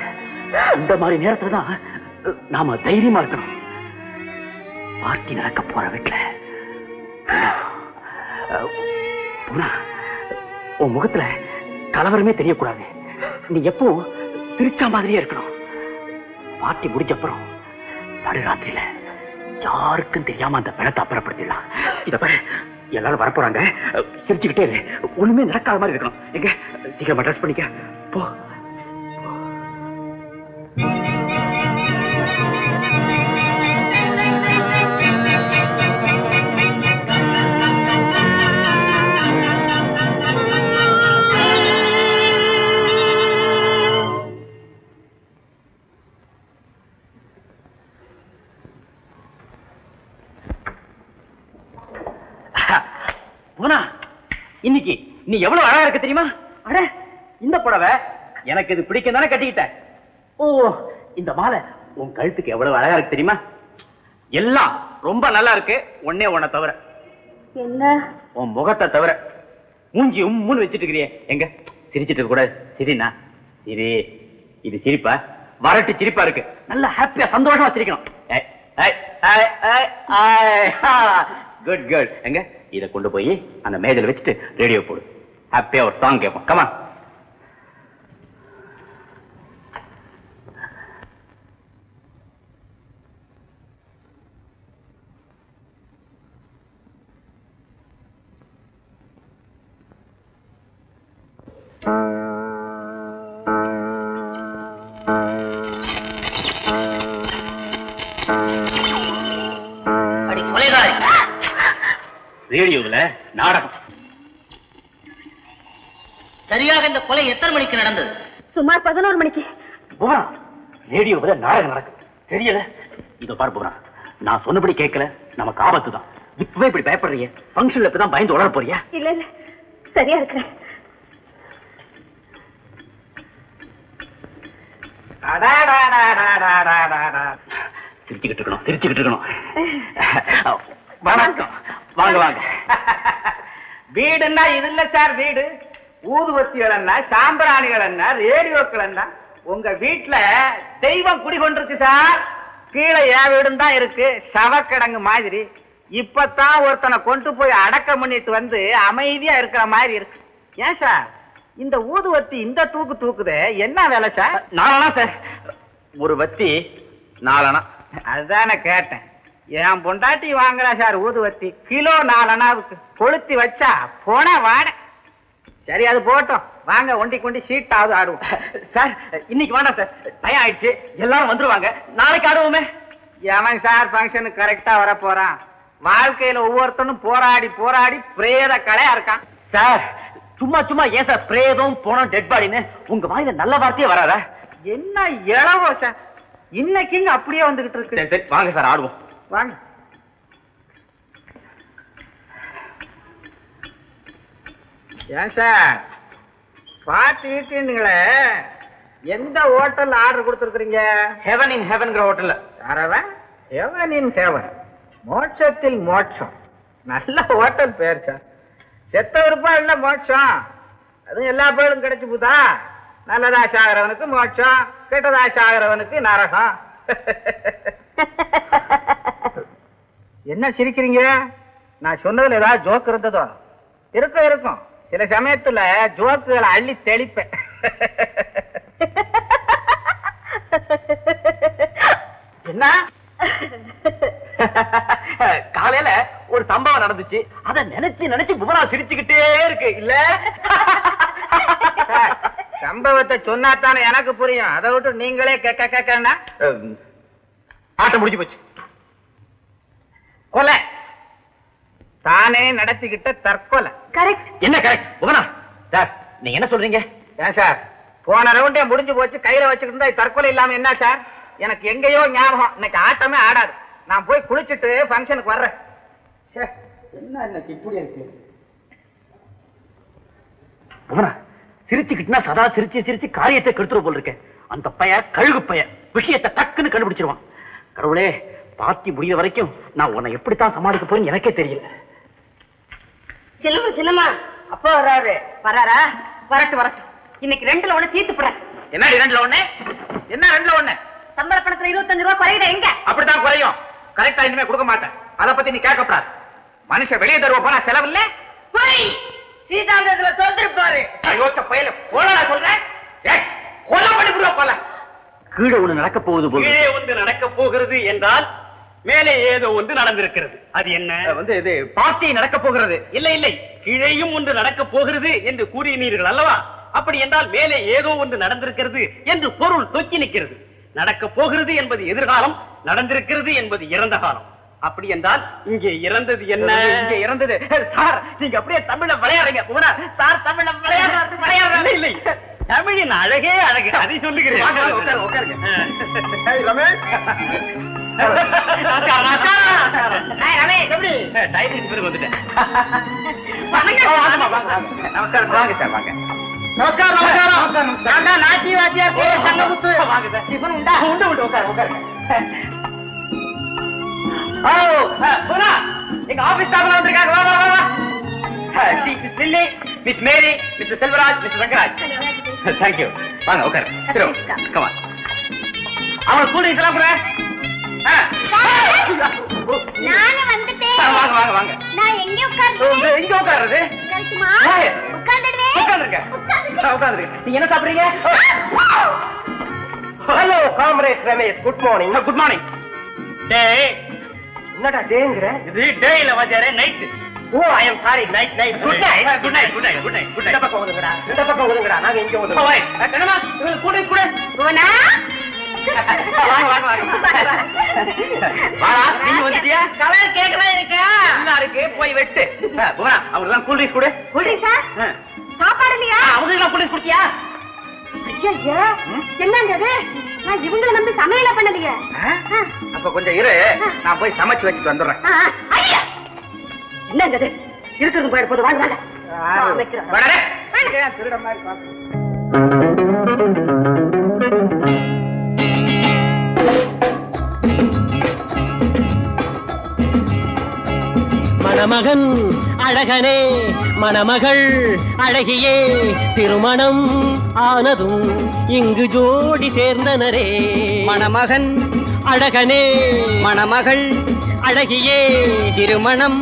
இந்த மாதிரி நேரத்துல தான் நாம தைரியமா இருக்கணும். பார்ட்டி நடக்க போற வீட்டுல உன் முகத்துல கலவரமே தெரியக்கூடாது. நீ எப்போ சிரிச்சா மாதிரியே இருக்கணும். பார்ட்டி முடிச்சப்புறம் நடுராத்திரியில யாருக்கும் தெரியாம அந்த பிணத்தை அப்புறப்படுத்திடலாம். இத பாரு, எல்லாரும் வரப்போறாங்க. சிரிச்சுக்கிட்டே ஒண்ணுமே நடக்காத மாதிரி இருக்கணும். எங்க சீக்கிரம் ட்ரெஸ் பண்ணிக்க போ. இன்னைக்கு நீ எவ்வளவு அழகா இருக்க தெரியுமா? அட, இந்த புடவை எனக்கு இது பிடிக்கும் தானே கட்டிக்கிட்டேன். ஓ, இந்த மாலை உன் கழுத்துக்கு எவ்வளவு அழகா இருக்கு தெரியுமா? எல்லாம் ரொம்ப நல்லா இருக்கு. ஒன்னே ஒன்ன தவிர. என்ன? உன் முகத்தை தவிர. மூஞ்சி உம்முன்னு வச்சிட்டு இருக்கிறியே. எங்க சிரிச்சிட்டு இருக்க கூடாது. சிரினா சிரி. இது சிரிப்பா? வரட்டு சிரிப்பா இருக்கு. நல்ல ஹாப்பியா சந்தோஷமா சிரிக்கணும். Good good. எங்க இத கொண்டு போய் அந்த மேஜையில வச்சுட்டு ரேடியோ போடு. ஹாப்பியா ஒரு சாங் கேட்போம். கமா. ரேடியோவில் நாடகம். சரியாக இந்த கொலை எத்தனை மணிக்கு நடந்தது? சுமார் 11 மணிக்கு. புவனா, ரேடியோவில் நாடகம் நடக்குது தெரியல. இதோ பாரு புவனா, நான் சொன்னபடி கேட்கல, நமக்கு ஆபத்து தான். இப்பவே இப்படி பயப்படுறீங்க, ஃபங்க்ஷன்ல இப்பதான் பயந்து உளர போறியா? இல்ல இல்ல, சரியா இருக்கிறேன். சிரிச்சுக்கிட்டு இருக்கணும், சிரிச்சுக்கிட்டு இருக்கணும். வணக்கம். வாங்க வாங்க. வீடுன்னா இது இல்ல சார் வீடு. ஊதுவத்திகள் என்ன, சாம்பிராணிகள் என்ன, ரேடியோக்கள் என்ன, உங்க வீட்டுல தெய்வம் குடிகொண்டிருக்கு சார். கீழே என் வீடும் தான் இருக்கு, சவக்கிடங்கு மாதிரி. இப்பதான் ஒருத்தனை கொண்டு போய் அடக்கம் பண்ணிட்டு வந்து அமைதியா இருக்கிற மாதிரி இருக்கு. ஏன் சார் இந்த ஊதுவத்தி இந்த தூக்கு தூக்குது? என்ன வேலை சார்? 4 அணா சார். ஒரு வத்தி 4 அணா. அதுதானே கேட்டேன். என் பொண்டாட்டி வாங்குறா சார் ஊதுவத்தி, கிலோ 4 அணாவுக்கு. கொளுத்தி வச்சா போன வாட. சரி அது போட்டோம், வாங்க ஒண்டி கொண்டி சீட்டாவது ஆடுவோம். சார் இன்னைக்கு வேண்டாம் சார், டயம் ஆயிடுச்சு, எல்லாரும் வந்துருவாங்க, நாளைக்கு ஆடுவோமே. எவன் சார் ஃபங்க்ஷனுக்கு கரெக்டா வர போறான்? வாழ்க்கையில ஒவ்வொருத்தனும் போராடி போராடி பிரேத கலையா இருக்கான். சார் சும்மா சும்மா ஏன் சார் பிரேதம் போனோம் டெட் பாடின்னு உங்க வாயில நல்ல வார்த்தையே வராதா? என்ன இளவோ சார், இன்னைக்கு அப்படியே வந்துகிட்டு இருக்கு. சரி சரி வாங்க சார் ஆடுவோம். வாங்க. ஏன் சார் பாத்தீங்களே, எந்த ஹோட்டல் ஆர்டர் கொடுத்துருக்கீங்க? ஹெவன் இன் ஹெவன்ங்கிற ஹோட்டல்ல. யாரவன்? ஹெவன் இன் ஹெவன், மோட்சத்தில் மோட்சம். நல்ல ஹோட்டல் பேர் சார். செத்தவருப்பா இல்ல மோட்சம், அதுவும் எல்லா பேரும் கிடைச்சு போதா. நல்லதாச ஆகிறவனுக்கு மோட்சம், கெட்டதாச ஆகிறவனுக்கு நரகம். என்ன சிரிக்கிறீங்க? நான் சொன்னதுல ஏதாவது ஜோக் இருந்ததோ? இருக்கும் இருக்கும், சில சமயத்துல ஜோக்குகளை அள்ளி தெளிப்பேன். என்ன காலையில ஒரு சம்பவம் நடந்துச்சு, அத நினைச்சு நினைச்சு புவனா சிரிச்சுக்கிட்டே இருக்கு இல்ல? சம்பவத்தை சொன்னாத்தானே எனக்கு புரியும், அதை விட்டு நீங்களே கேட்க கேட்கனா ஆட்டம் முடிஞ்சு போச்சு. கொலை தானே நடத்திக்கிட்ட தற்கொலை. கரெக்ட். என்ன கரெக்ட் புவனா? சார் நீங்க என்ன சொல்றீங்க? ஏன் சார் போன ரவுண்டே முடிஞ்சு போச்சு, கையில வச்சுக்கிட்டு இருந்தா தற்கொலை இல்லாம என்ன சார்? எனக்கு எங்கேயோ ஞாபகம், இன்னைக்கு ஆட்டமே ஆடாது. நான் போய் குளிச்சுட்டு ஃபங்க்ஷனுக்கு வர்றேன். என்ன இன்னைக்கு இப்படி இருக்கு? புவனா சிரிச்சுக்கிட்டுனா சதா சிரிச்சு சிரிச்சு காரியத்தை கெடுத்துற போல் இருக்க. அந்த பைய கழுகு பைய விஷயத்தை டக்குன்னு கண்டுபிடிச்சிருவான். கடவுளே, பாத்தி முடிய வரைக்கும் நான் உன்னை எப்படித்தான் சமாளிக்க போறேன்னு எனக்கே தெரியல. சின்னம்மா சின்னம்மா அப்பா வராரு. வராரா? வரட்டும் வரட்டும், இன்னைக்கு 2ல 1 தீர்த்து போறேன். என்னடி 2ல 1? என்ன 2ல 1? சம்பள பணத்துல 25 ரூபாய் குறையுது. எங்க? அப்படித்தான் குறையும். கரெக்டா இனிமே கொடுக்க மாட்டேன். அதை பத்தி நீ கேட்கப்படாது. மனுஷன் வெளியே தருவ போனா செலவு இல்ல. போய் சீதாந்தத்துல தோத்துருப்பாரு. யோசிச்ச பையல போல சொல்றேன். கொலை பண்ணி விடுவா போல. கீழே ஒண்ணு நடக்க போகுது போல. கீழே ஒன்று நடக்க போகிறது என்றால் மேலே ஏதோ ஒன்று நடந்திருக்கிறது. அது என்ன? இது பார்ட்டி நடக்க போகிறது. இல்லை இல்லை, கீழேயும் ஒன்று நடக்க போகிறது என்று கூறினீர்கள் அல்லவா? அப்படி என்றால் மேலே ஏதோ ஒன்று நடந்திருக்கிறது என்று பொருள் தொக்கி நிற்கிறது. நடக்க போகிறது என்பது எதிர்காலம், நடந்திருக்கிறது என்பது இறந்த காலம். அப்படி என்றால் இங்கே இறந்தது என்ன? இங்கே இறந்தது சார். நீங்க அப்படியே தமிழ்ல விளையாடுறீங்க. சார் தமிழ்ல விளையாடுறாரு. இல்லை தமிழின் அழகே அழகு, அதை சொல்லுகிறேன். நமஸ்காரம். வாங்க சார் வாங்க. நமஸ்காரம் நமஸ்காரம். நான் தான் நாட்டி வாத்தியார் பேரு சங்கமுத்து. வாங்க சார். டிஃபன் உண்டா? உண்டு உண்டு, உட்காரு உட்காருங்க. எங்க ஆபீஸ் ஸ்டாஃப்ல வந்திருக்காங்க. வா வா வா. Miss Lily, miss Mary, mister Selvaraj, mister Rangaraj. Thank you. வாங்க உட்காரு. Come on. அவன் கூல் ட்ரிங்க்ஸ் எல்லாம் கூட. நானும் வந்துட்டேன். வாங்க வாங்க வாங்க. நான் எங்க உட்கார்ந்து இங்க உட்காருது. கழிச்சுமா உட்கார்ந்துடுவேன். உட்காந்துருக்க. நீங்க என்ன சாப்பிடுறீங்க? Hello comrade Ramesh, good morning. Good morning. டேய், என்னடா டேங்கற? இது டேயில வாஜாரே night. Oh, I am sorry. Night night. Good night. Good night good night good night good இந்த நைட். பக்கம் ஒதுங்கடா, இந்த பக்கம் ஒதுங்கடா. நாங்க இங்க ஒதுங்க. ஓய் கண்ணம்மா கூட கூட போனா வாங்க வாங்க வாங்க. வாடா நீங்க வந்துட்டியா? கலர் கேக்கல இருக்கா? நல்லா இருக்கு, போய் வெட்டு. போடா, அவங்களுக்கு தான் கூல் ட்ரிங்க்ஸ் கொடு. குடிசா சாப்பாடு இல்லையா? அவங்களுக்கு தான் கூல் ட்ரிங்க்ஸ் குடிச்சியா? ஐயா என்னங்க இது? நான் இவங்கள நம்பி சமையல பண்ணலையே. அப்ப கொஞ்சம் இரு, நான் போய் சமைச்சு வச்சுட்டு வந்துடுறேன். ஐயா என்னங்க இது? இருக்கிறது போயிட போது வாங்க வாங்க. சமைக்கிறேன். வாடா. திருட மாதிரி பாத்து. மணமகன் அழகனே, மணமகள் அழகியே, திருமணம் ஆனதும் இங்கு ஜோடி சேர்ந்தனரே. மணமகன் அழகனே, மணமகள் அழகியே, திருமணம்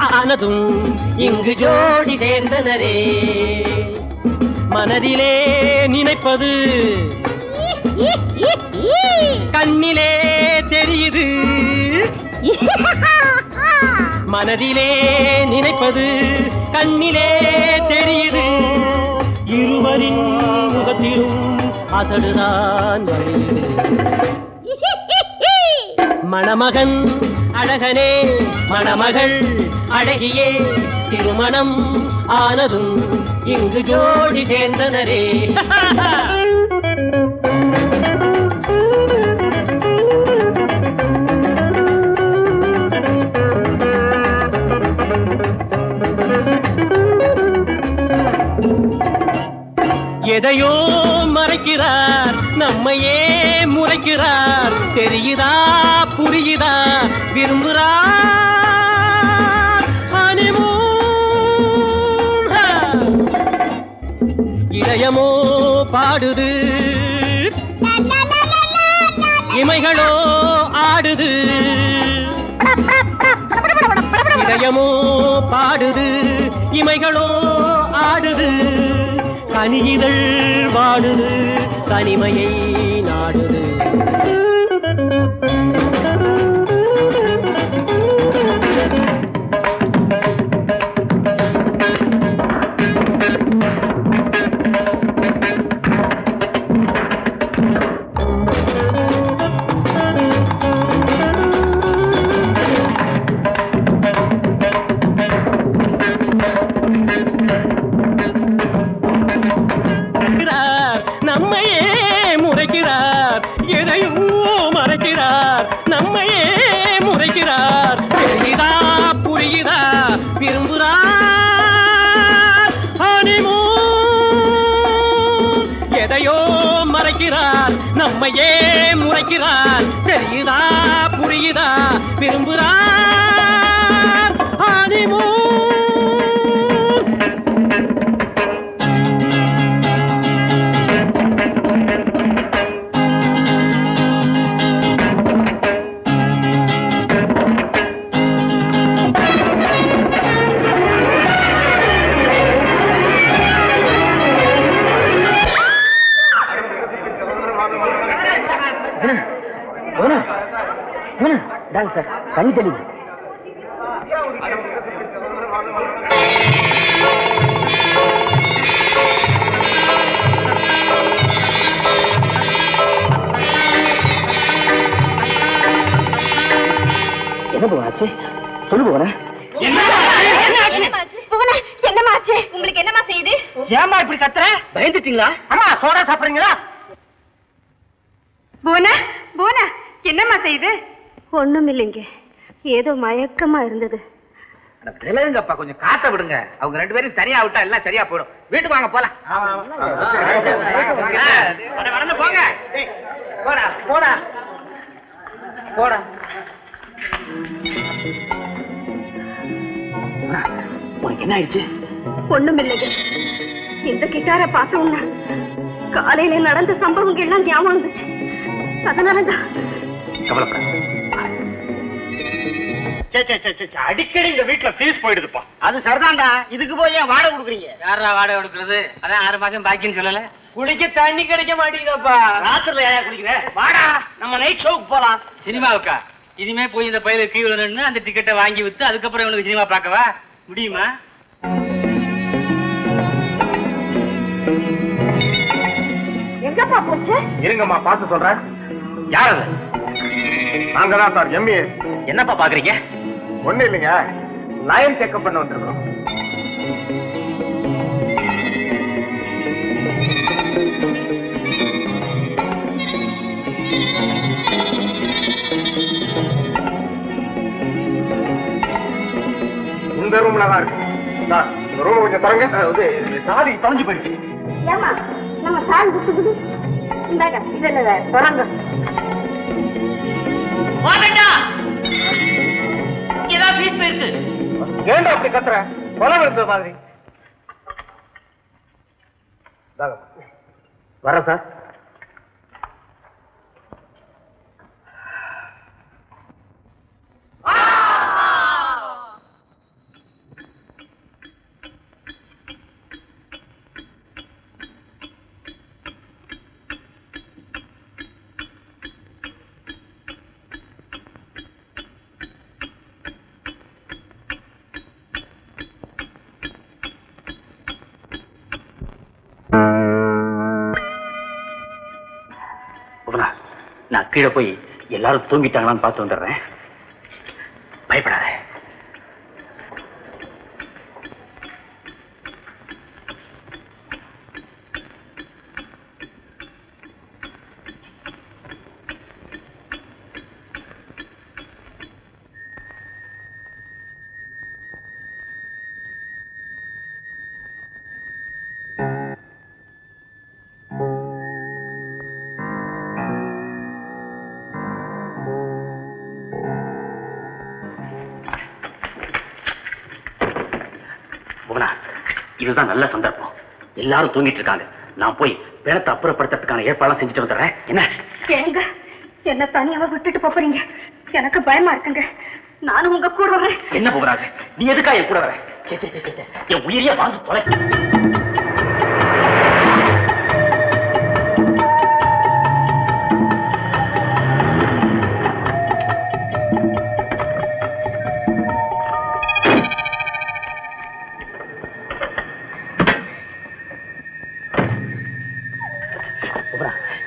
ஆனதும் இங்கு ஜோடி சேர்ந்தனரே. மனதிலே நினைப்பது கண்ணிலே தெரியுது, மனதிலே நினைப்பது கண்ணிலே தெரியுது, இருவரின் முகத்திலும் அசடுதான் வழியுது. மணமகன் அழகனே, மணமகள் அழகியே, திருமணம் ஆனதும் இங்கு ஜோடி சேர்ந்தனரே. எதையோ மறைக்கிறார், நம்மையே முறைக்கிறார், தெரியுதா புரியுதா, விரும்புகிறார் ஹனிமூன். இதயமோ பாடுது, இமைகளோ ஆடுது, இதயமோ பாடுது, இமைகளோ ஆடுது, கனியிதழ் வாடுது, தனிமையை நாடுது. நம்மையே முறைக்கிறார், எதையோ மறைக்கிறார், நம்மையே முறைக்கிறார், தெரியுதா புரியுதா, விரும்புகிறார் ஹனிமூன். எதையோ மறைக்கிறார், நம்மையே முறைக்கிறார், தெரியுதா புரியுதா, விரும்புகிறார் ஹனிமூன். தாங்க சார், தண்ணி தெளிவு. என்ன போவாச்சு சொல்லு போறேன். என்னமாச்சு? உங்களுக்கு என்னமா செய்யுது? ஏமா இப்படி கத்துற? பயந்துட்டீங்களா? அம்மா சோடா சாப்பிடுறீங்களா? போனா போனா என்னமா செய்யுது? ஒண்ணும் இல்லைங்க, ஏதோ மயக்கமா இருந்தது. விலகுங்கப்பா, கொஞ்சம் காத்த விடுங்க. அவங்க ரெண்டு பேரும் சரியா விட்டா எல்லாம் சரியா போயிடும். வீட்டுக்கு வாங்க போலாம். போங்க. போடா போடா போடா. உனக்கு என்ன ஆயிடுச்சு? ஒண்ணும் இல்லைங்க, இந்த கிட்டார பார்த்தோம்னா காலையில நடந்த சம்பவங்கள் எல்லாம் ஞாபகம் வந்துச்சு. அதனாலதான். கவலைப்பட அடிக்கடி இந்த வீட்டுல ஃபீஸ் போயிடுதுப்பா. அது சரிதான்டா, இதுக்கு போய் ஏன் வாடகை கொடுக்குறீங்க? யாரா வாடகை கொடுக்கறது? அதான் 6 மாசம் பாக்கின்னு சொல்லல. குடிக்க தண்ணி கிடைக்க மாட்டேங்குதாப்பா. ராத்திரில ஏன் குடிக்கிற? வாடா நம்ம நைட் ஷோக்கு போலாம். சினிமாவுக்கா? இனிமே போய் இந்த பையில கீழே நின்று அந்த டிக்கெட்டை வாங்கி வித்து அதுக்கப்புறம் இவனுக்கு சினிமா பார்க்கவா முடியுமா? எங்கப்பா போச்சு? இருங்கம்மா பார்த்து சொல்றேன். யார் அது? நாங்க தான் சார் எம்ஏ. என்னப்பா பாக்குறீங்க? ஒண்ணு இல்லைங்க, லயன் செக்அப் பண்ண வந்திருக்கோம். இந்த ரூம்ல தான் இருக்கு சார். இந்த ரூம் கொஞ்சம் தரங்க. சாதி தொலைஞ்சு போயிடுச்சு. ஏமா நம்ம சால் புட்டு புது இந்தாங்க இதுல தொடங்க. ஏதாவது ஃபீஸ் போயிருக்கு. ஏண்டா அப்படி கத்துற? கொலை விழுந்த மாதிரி. வர சார். நான் கீழே போய் எல்லாரும் தூங்கிட்டாங்களான்னு பார்த்து வந்துடுறேன். பயப்படாத. இதுதான் நல்ல சந்தர்ப்பம். எல்லாரும் தூங்கிட்டு இருக்காங்க. நான் போய் பிணத்தை அப்புறப்படுத்துறதுக்கான ஏற்பாடு செஞ்சுட்டு வந்துடுறேன். என்ன ஏங்க என்ன தனியாவ விட்டுட்டு போறீங்க? எனக்கு பயமா இருக்குங்க. நானும் உங்க கூட வரேன். என்ன போகிறாங்க? நீ எதுக்கா என் கூட வர? என் உயிரியா வாங்கி தொலை.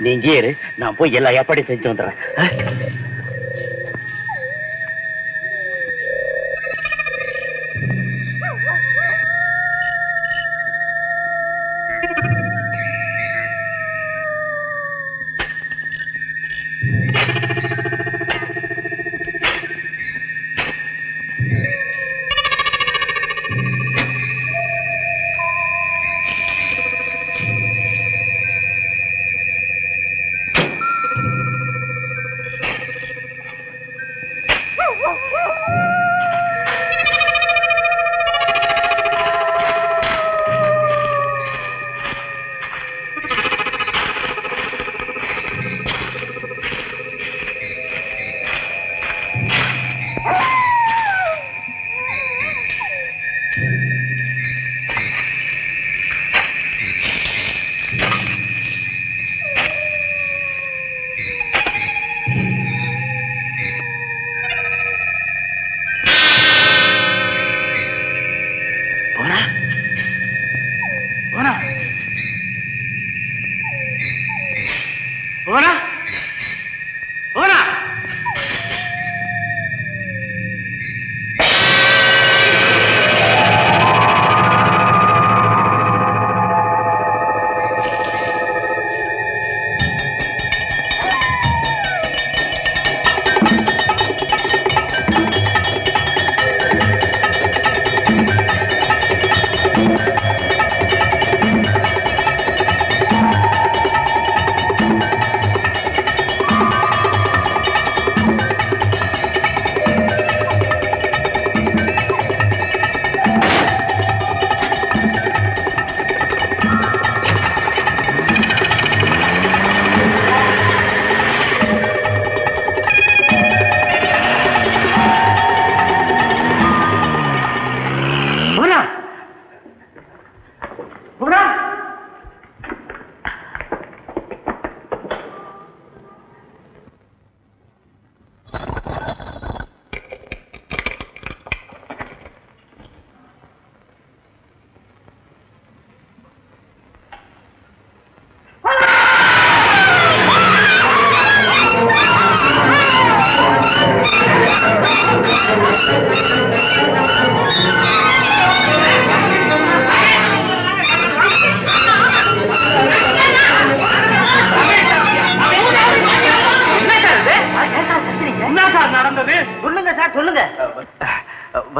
நீ இங்கே இரு, நான் போய் எல்லா ஏற்பாடையும் செஞ்சுட்டு வந்துடுறேன்.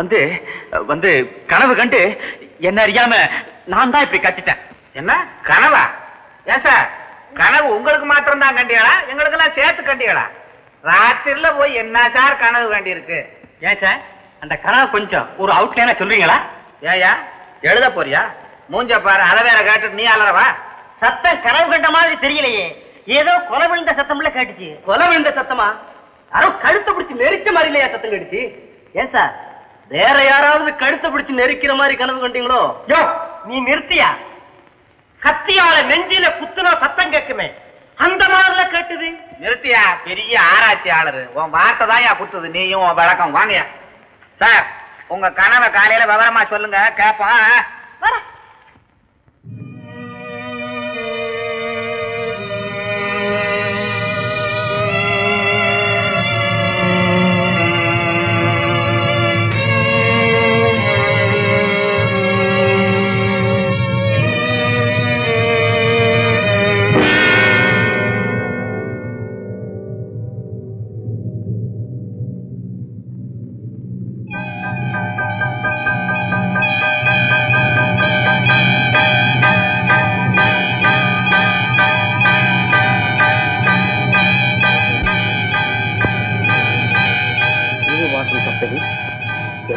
வந்து வந்து கனவு கண்டு என்ன அறியாம நான் தான் இப்படி கத்திட்டேன். என்ன கனவா? ஏன் சார் கனவு உங்களுக்கு மாத்திரம் தான் கண்டிகளா, எங்களுக்கு எல்லாம் சேர்த்து கண்டிகளா? ராத்திரில போய் என்ன சார் கனவு வேண்டி இருக்கு? ஏன் சார் அந்த கனவு கொஞ்சம் ஒரு அவுட்லைனா சொல்றீங்களா? ஏயா எழுத போறியா? மூஞ்ச பாரு, அதை வேற கேட்டு நீ அலறவா? சத்தம் கனவு கண்ட மாதிரி தெரியலையே, ஏதோ கொலை விழுந்த சத்தம்ல கேட்டுச்சு. கொலை விழுந்த சத்தமா? யாரோ கழுத்தை பிடிச்சி நெரிச்ச மாதிரி இல்லையா சத்தம் கேட்டுச்சு? ஏன் சார் வேற யாராவது கழுத்தை பிடிச்சு நெரிக்கிற மாதிரி கனவு கண்டீங்களோ? யோ நீ நிறுத்தியா? கத்தியால நெஞ்சில குத்துனா சத்தம் கேட்குமே, அந்த மாதிரில கேட்டுது. நிறுத்தியா? பெரிய ஆராய்ச்சியாளரு, உன் வார்த்தை தான் குத்துது, நீயும் உன் வழக்கம். வாங்கயா சார், உங்க கனவை காலையில விவரமா சொல்லுங்க, கேப்போம். வர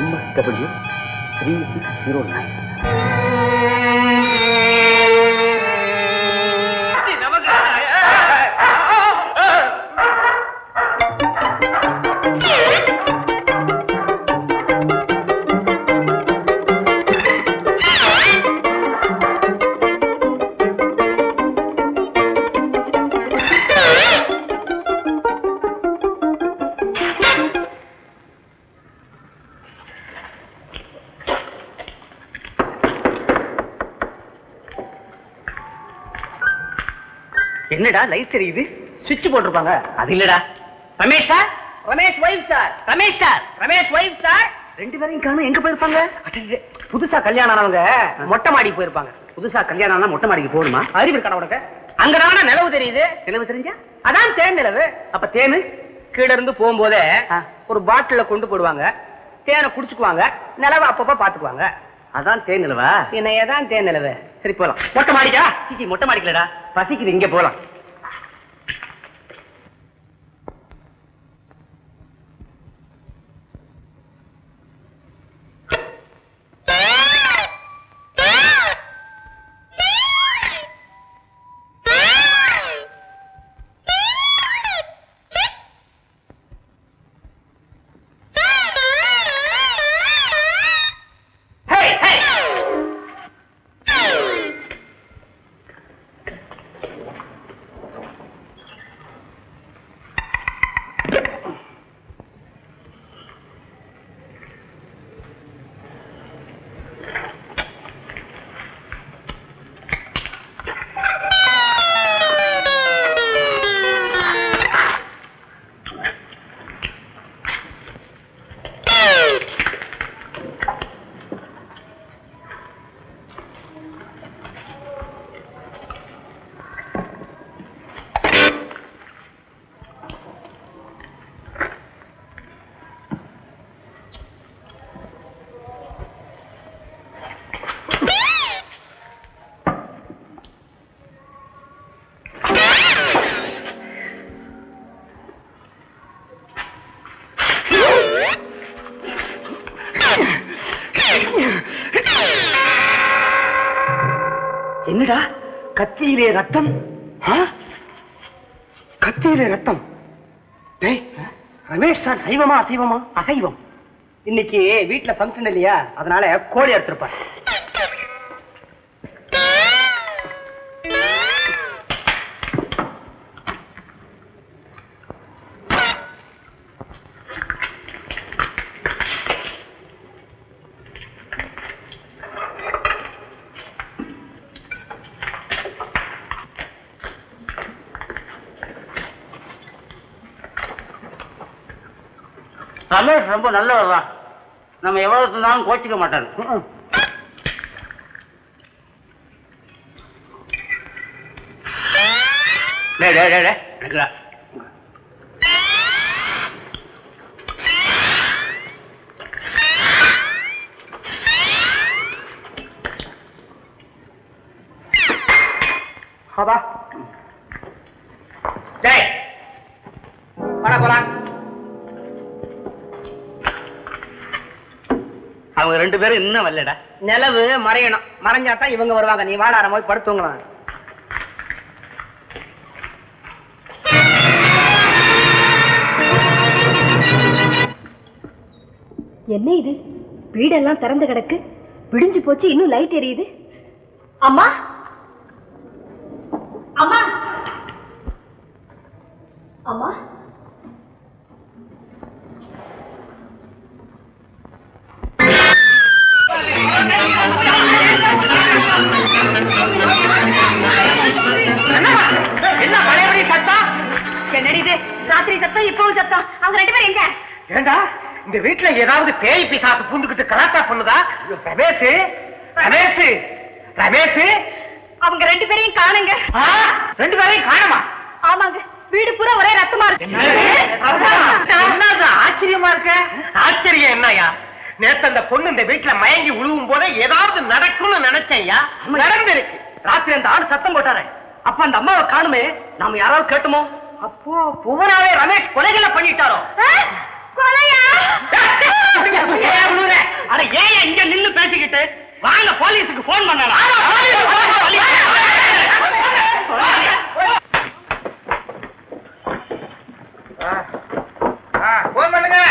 MSW 3609. என்னடா லைட் தெரியுது? சுவிட்ச் போட்டிருப்பாங்க. அது இல்லடா. Ramesh sir, Ramesh wife sir, Ramesh sir, Ramesh wife sir. ரெண்டு பேரையும் காணோம். எங்க போயிருப்பாங்க? புதுசா கல்யாணம் ஆனவங்க மொட்டை மாடிக்கு போயிருப்பாங்க. புதுசா கல்யாணம் ஆனா மொட்டை மாடிக்கு போகணுமா? அறிவு இருக்கா உனக்கு? அங்கதான நிலவு தெரியுது. நிலவு தெரிஞ்சா அதான் தேன் நிலவு. அப்ப தேனு கீழ இருந்து போகும்போதே ஒரு பாட்டில கொண்டு போடுவாங்க, தேனை குடிச்சுக்குவாங்க, நிலவை அப்பப்ப பாத்துக்குவாங்க. அதான் தேன் நிலவா? என்னையதான் தேன் நிலவு. சரி போலாம். மொட்டை மாடிக்கா? சிச்சி மொட்டை மாடிக்கலடா, பசிக்குது, இங்க போலாம். என்னடா கத்தியிலே ரத்தம்? கத்தியிலே ரத்தம்? ரமேஷ் சார் சைவமா அசைவமா? அசைவம். இன்னைக்கு வீட்டுல ஃபங்க்ஷன் இல்லையா, அதனால கோழி எடுத்திருப்பார். ரமேஷ் ரொம்ப நல்லவர் தான், நம்ம எவ்வளவு இருந்தாலும் கோச்சிக்க மாட்டாரு. ஹபா டேய் வாடா போலாம். அவங்க 2 பேரும் இன்னும் வரலடா. நிலவு மறையணும், மறைஞ்சாதான் இவங்க வருவாங்க. நீ வாடார போய் படுத்துங்களாம். என்ன இது, வீடெல்லாம் திறந்து கிடக்கு, விடிஞ்சு போச்சு, இன்னும் லைட் எரியுது. அம்மா அம்மா அம்மா என்ன பழையபடி சத்தம்? என்னடி இது ராத்திரி சத்தம் இப்பவும் சத்தம்? அவங்க 2 பேரும் எங்க? ஏண்டா இந்த வீட்டுல ஏதாவது பேய் பிசாசு பூந்துகிட்டு கலாட்டா பண்ணுதா? ரமேஷ் ரமேஷ் ரமேஷ் அவங்க 2 பேரையும் காணுங்க. 2 பேரையும் காணுமா? ஆமாங்க, வீடு பூரா ஒரே ரத்தமா இருக்கு. என்னது ஆச்சரியமா இருக்க? ஆச்சரியம் என்னையா? நேத்து அந்த பொண்ணு இந்த வீட்டுல மயங்கி உழுவும் போதே ஏதாவது நடக்கும்னு நினைச்சேன்யா. நடந்திருக்கு. ராத்திரி அந்த ஆடு சத்தம் போட்டாரே, அப்ப அந்த அம்மாவை காணுமே, நாம யாராவது கேட்டுமோ? அப்போ புவனாவே ரமேஷ் கொலைகளை பண்ணிட்டாரோ? கொலையா? அட ஏன் இங்க நின்னு பேசிக்கிட்டு வாங்க போலீஸுக்கு போன் பண்ணலாம். போன் பண்ணுங்க.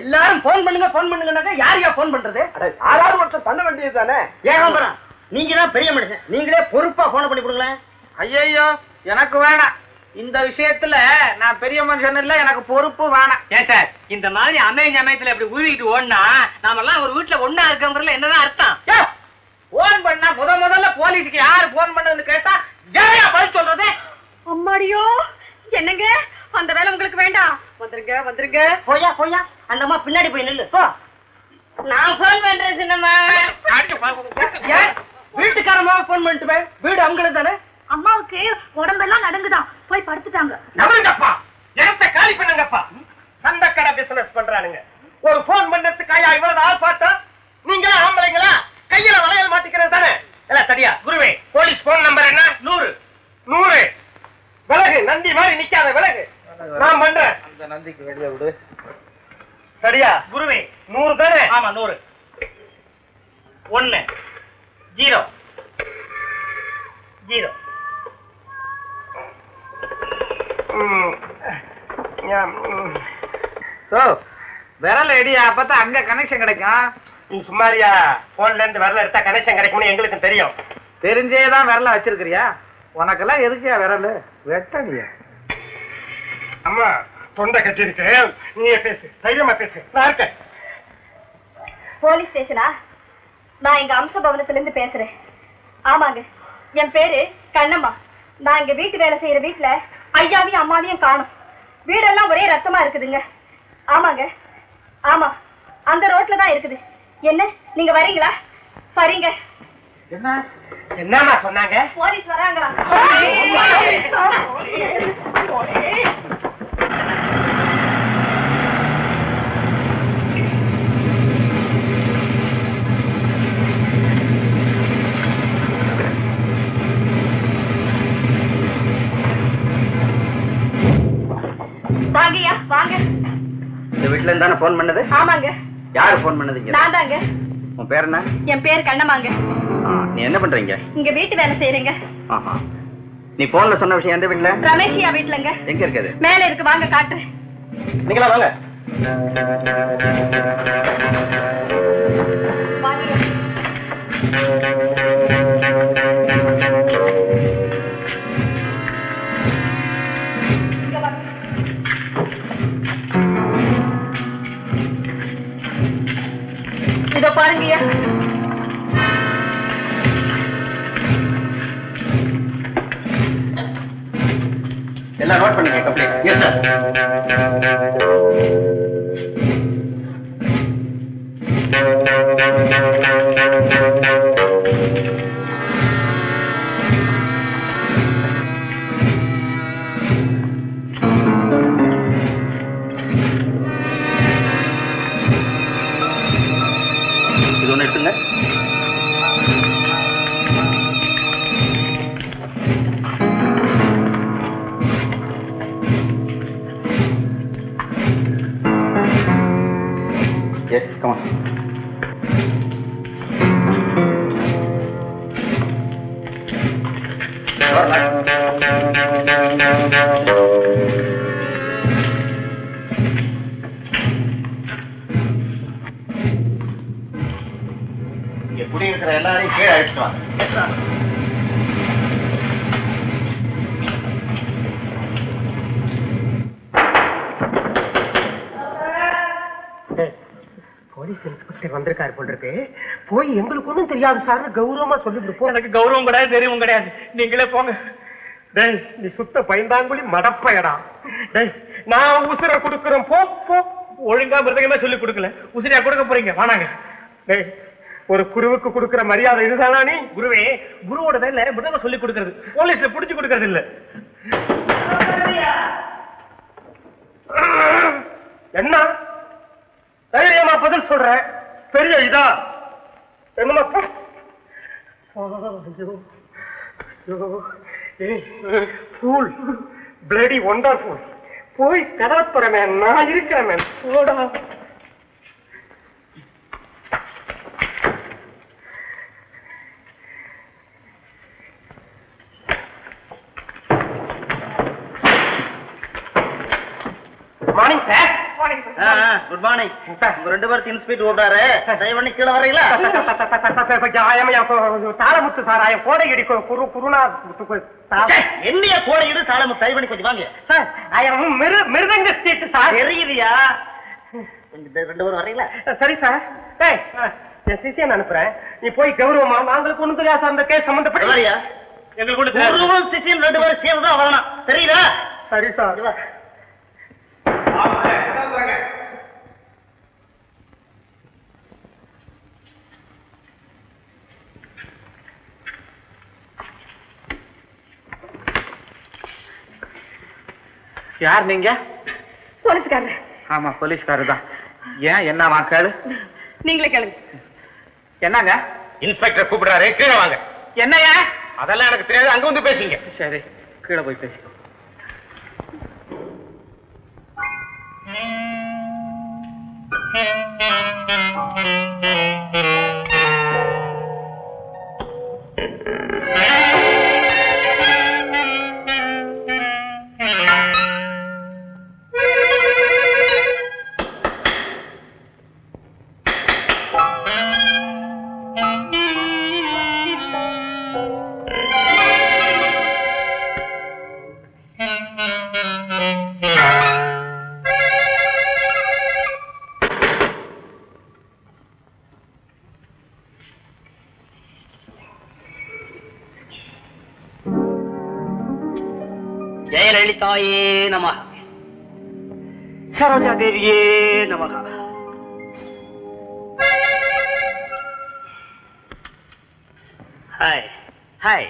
எல்லாரும் போன் பண்ணுங்க போன் பண்ணுங்கன்னாக்கா யாரையா போன் பண்றது? யாராவது ஒருத்தர் பண்ண வேண்டியது தானே? ஏகாம்பரம், நீங்க தான் பெரிய மனுஷன், நீங்களே பொறுப்பா போன் பண்ணி கொடுங்களேன். ஐயோ எனக்கு வேணாம். இந்த விஷயத்துல நான் பெரிய மனுஷன் இல்ல, எனக்கு பொறுப்பு வேணாம். ஏன் சார் இந்த மாதிரி அமையத்துல இப்படி உழுவிட்டு ஓடினா நாமெல்லாம் ஒரு வீட்டுல ஒண்ணா இருக்கோங்கிறதுல என்னதான் அர்த்தம்? போன் பண்ணா முதல்ல போலீஸுக்கு யாரு போன் பண்ணதுன்னு கேட்டா யாரையா பதில் சொல்றது? அம்மாடியோ, என்னங்க அந்த வேலை உங்களுக்கு வேண்டாம். வந்துருங்க வந்துருங்க. போயா போயா, அந்த அம்மா பின்னாடி போய் நில்லு. போ. நான் போன் பண்றேன் சின்னம்மா. ஏன் வீட்டுக்காரமா போன் பண்ணிட்டு வீடு அவங்களுக்கு தானே? அம்மாவுக்கு உடம்பெல்லாம் நடுங்குதான், போய் படுத்துட்டாங்க. நவங்கப்பா இடத்தை காலி பண்ணுங்கப்பா. சந்தக்கடை பிசினஸ் பண்றானுங்க. ஒரு போன் பண்ணதுக்காயா இவ்வளவு ஆள் பார்த்தா? நீங்க ஆம்பளைங்களா? கையில வளையல் மாட்டிக்கிறது தானே? இல்ல சரியா குருவே, போலீஸ் போன் நம்பர் என்ன? 100 100. விலகு, நந்தி மாதிரி நிக்காத, விலகு. நான் பண்றேன். அந்த நந்திக்கு வெளியே விடு. சரியா குருவே? 100 தானே? ஆமா 100. 1 0 0. விரல எடியா, அப்பதான் அங்க கனெக்ஷன் கிடைக்கும். நீ சும்மாரியா? போன்ல இருந்து வரல எடுத்தா கனெக்ஷன் கிடைக்கும்னு எங்களுக்கு தெரியும். தெரிஞ்சேதான் விரல வச்சிருக்கிறியா? உனக்கெல்லாம் எதுக்கியா விரல் வெட்டடியா? அம்மா தொண்டை கட்டி இருக்கு, நீ பேசு, தைரியமா பேசு, நான் இருக்கேன். போலீஸ் ஸ்டேஷனா? நான் எங்க அம்ச பவனத்துல இருந்து பேசுறேன். ஆமாங்க, என் பேரு கண்ணம்மா. நான் இங்க வீட்டு வேலை செய்யற வீட்டுல ஐயாவையும் அம்மாவையும் காணும். வீடெல்லாம் ஒரே ரத்தமா இருக்குதுங்க. ஆமாங்க, ஆமா, அந்த ரோட்ல தான் இருக்குது. என்ன நீங்க வரீங்களா? சரிங்க. என்ன என்னமா சொன்னாங்க? போலீஸ் வராங்களா? வாங்கய்யா வாங்க. இந்த வீட்டுல இருந்தானே போன் பண்ணது? ஆமாங்க. யாரு போன் பண்ணதுங்க? நான் தாங்க. உன் பேர் என்ன? என் பேர் கண்ணம்மாங்க. நீ என்ன பண்றீங்க? இங்க வீட்டு வேலை செய்யறேங்க. நீ போன்ல சொன்ன விஷயம் எந்த வீட்டுல? ரமேஷியா வீட்டுலங்க. எங்க இருக்குது? மேல இருக்கு, வாங்க காட்டுறேன். நீங்களா வாங்க. வாங்கய்யா. இங்க வாங்க. இதோ பாருங்கய்யா. எல்லாம் நோட் பண்ணுங்க. கம்ப்ளீட். Yes sir. ஒண்ணு எடுத்துங்க. Yes, come on. இங்க குடியிருக்கிற எல்லாரையும் கீழே அழைச்சிட்டு வாங்க. போலீஸ் இன்ஸ்பெக்டர் வந்திருக்காரு போல் இருக்கு. போய் எங்களுக்கு ஒண்ணும் தெரியாது சார் கௌரவமா சொல்லிட்டு. எனக்கு கௌரவம் கிடையாது, தெரியும் கிடையாது. நீங்களே போங்க. டேய், நீ சுத்த பயந்தாங்குழி மடப்பயடா. டேய், நான் உசுரை கொடுக்குறேன். போ போ. ஒழுங்கா மிருதகமே சொல்லி கொடுக்கல, உசிரியா கொடுக்க போறீங்க. வானாங்க. டேய், ஒரு குருவுக்கு கொடுக்கிற மரியாதை இதுதானா நீ? குருவே, குருவோட வேலை மிருதகம் சொல்லி கொடுக்கறது, போலீஸ்ல புடிச்சு கொடுக்கறது இல்ல. என்ன தைரியமா பதில் சொல்ற? பெரிய இதா என்னமா? Fool, bloody wonderful. போய் கதறப்புறமே, நான் இருக்கிறேன். போடா. Morning sir. Good morning. உங்க 2 பேரும் இன்ஸ்பெக்டர் ஓடுறாரு, தயவு பண்ணி கீழே வரீங்களா? தாளமுத்து சார், கோடையடி குருணா என்னைய கோடையிடு தாளமுத்து, தயவு பண்ணி கொஞ்சம் வாங்க சார். மிருதங்க ஸ்டேட் சார். தெரியுதியா? கொஞ்சம் 2 பேரும் வரீங்களா? சரி சார். என் சிசியன் அனுப்புறேன், நீ போய் கௌரவமா. நாங்களுக்கு ஒண்ணும் தெரியாது சார், அந்த கேஸ் சம்பந்தப்பட்ட. எங்களுக்கு சிசியன் 2 பேரும் சேர்ந்துதான் வரணும், தெரியுதா? சரி சார். யார் நீங்க? போலீஸ்காரர். ஆமா, போலீஸ்காரர் தான். ஏன், என்ன வாக்காளு? நீங்களே கேளுங்க. என்னங்க? இன்ஸ்பெக்டர் கூப்பிடுறாரு, கீழே வாங்க. என்னையா? அதெல்லாம் எனக்கு தெரியாது, அங்க வந்து பேசுங்க. சரி, கீழே போய் பேசி. ஜெயலலிதாயே நமஹ, சரோஜா தேவியே நமஹ. Hi hi.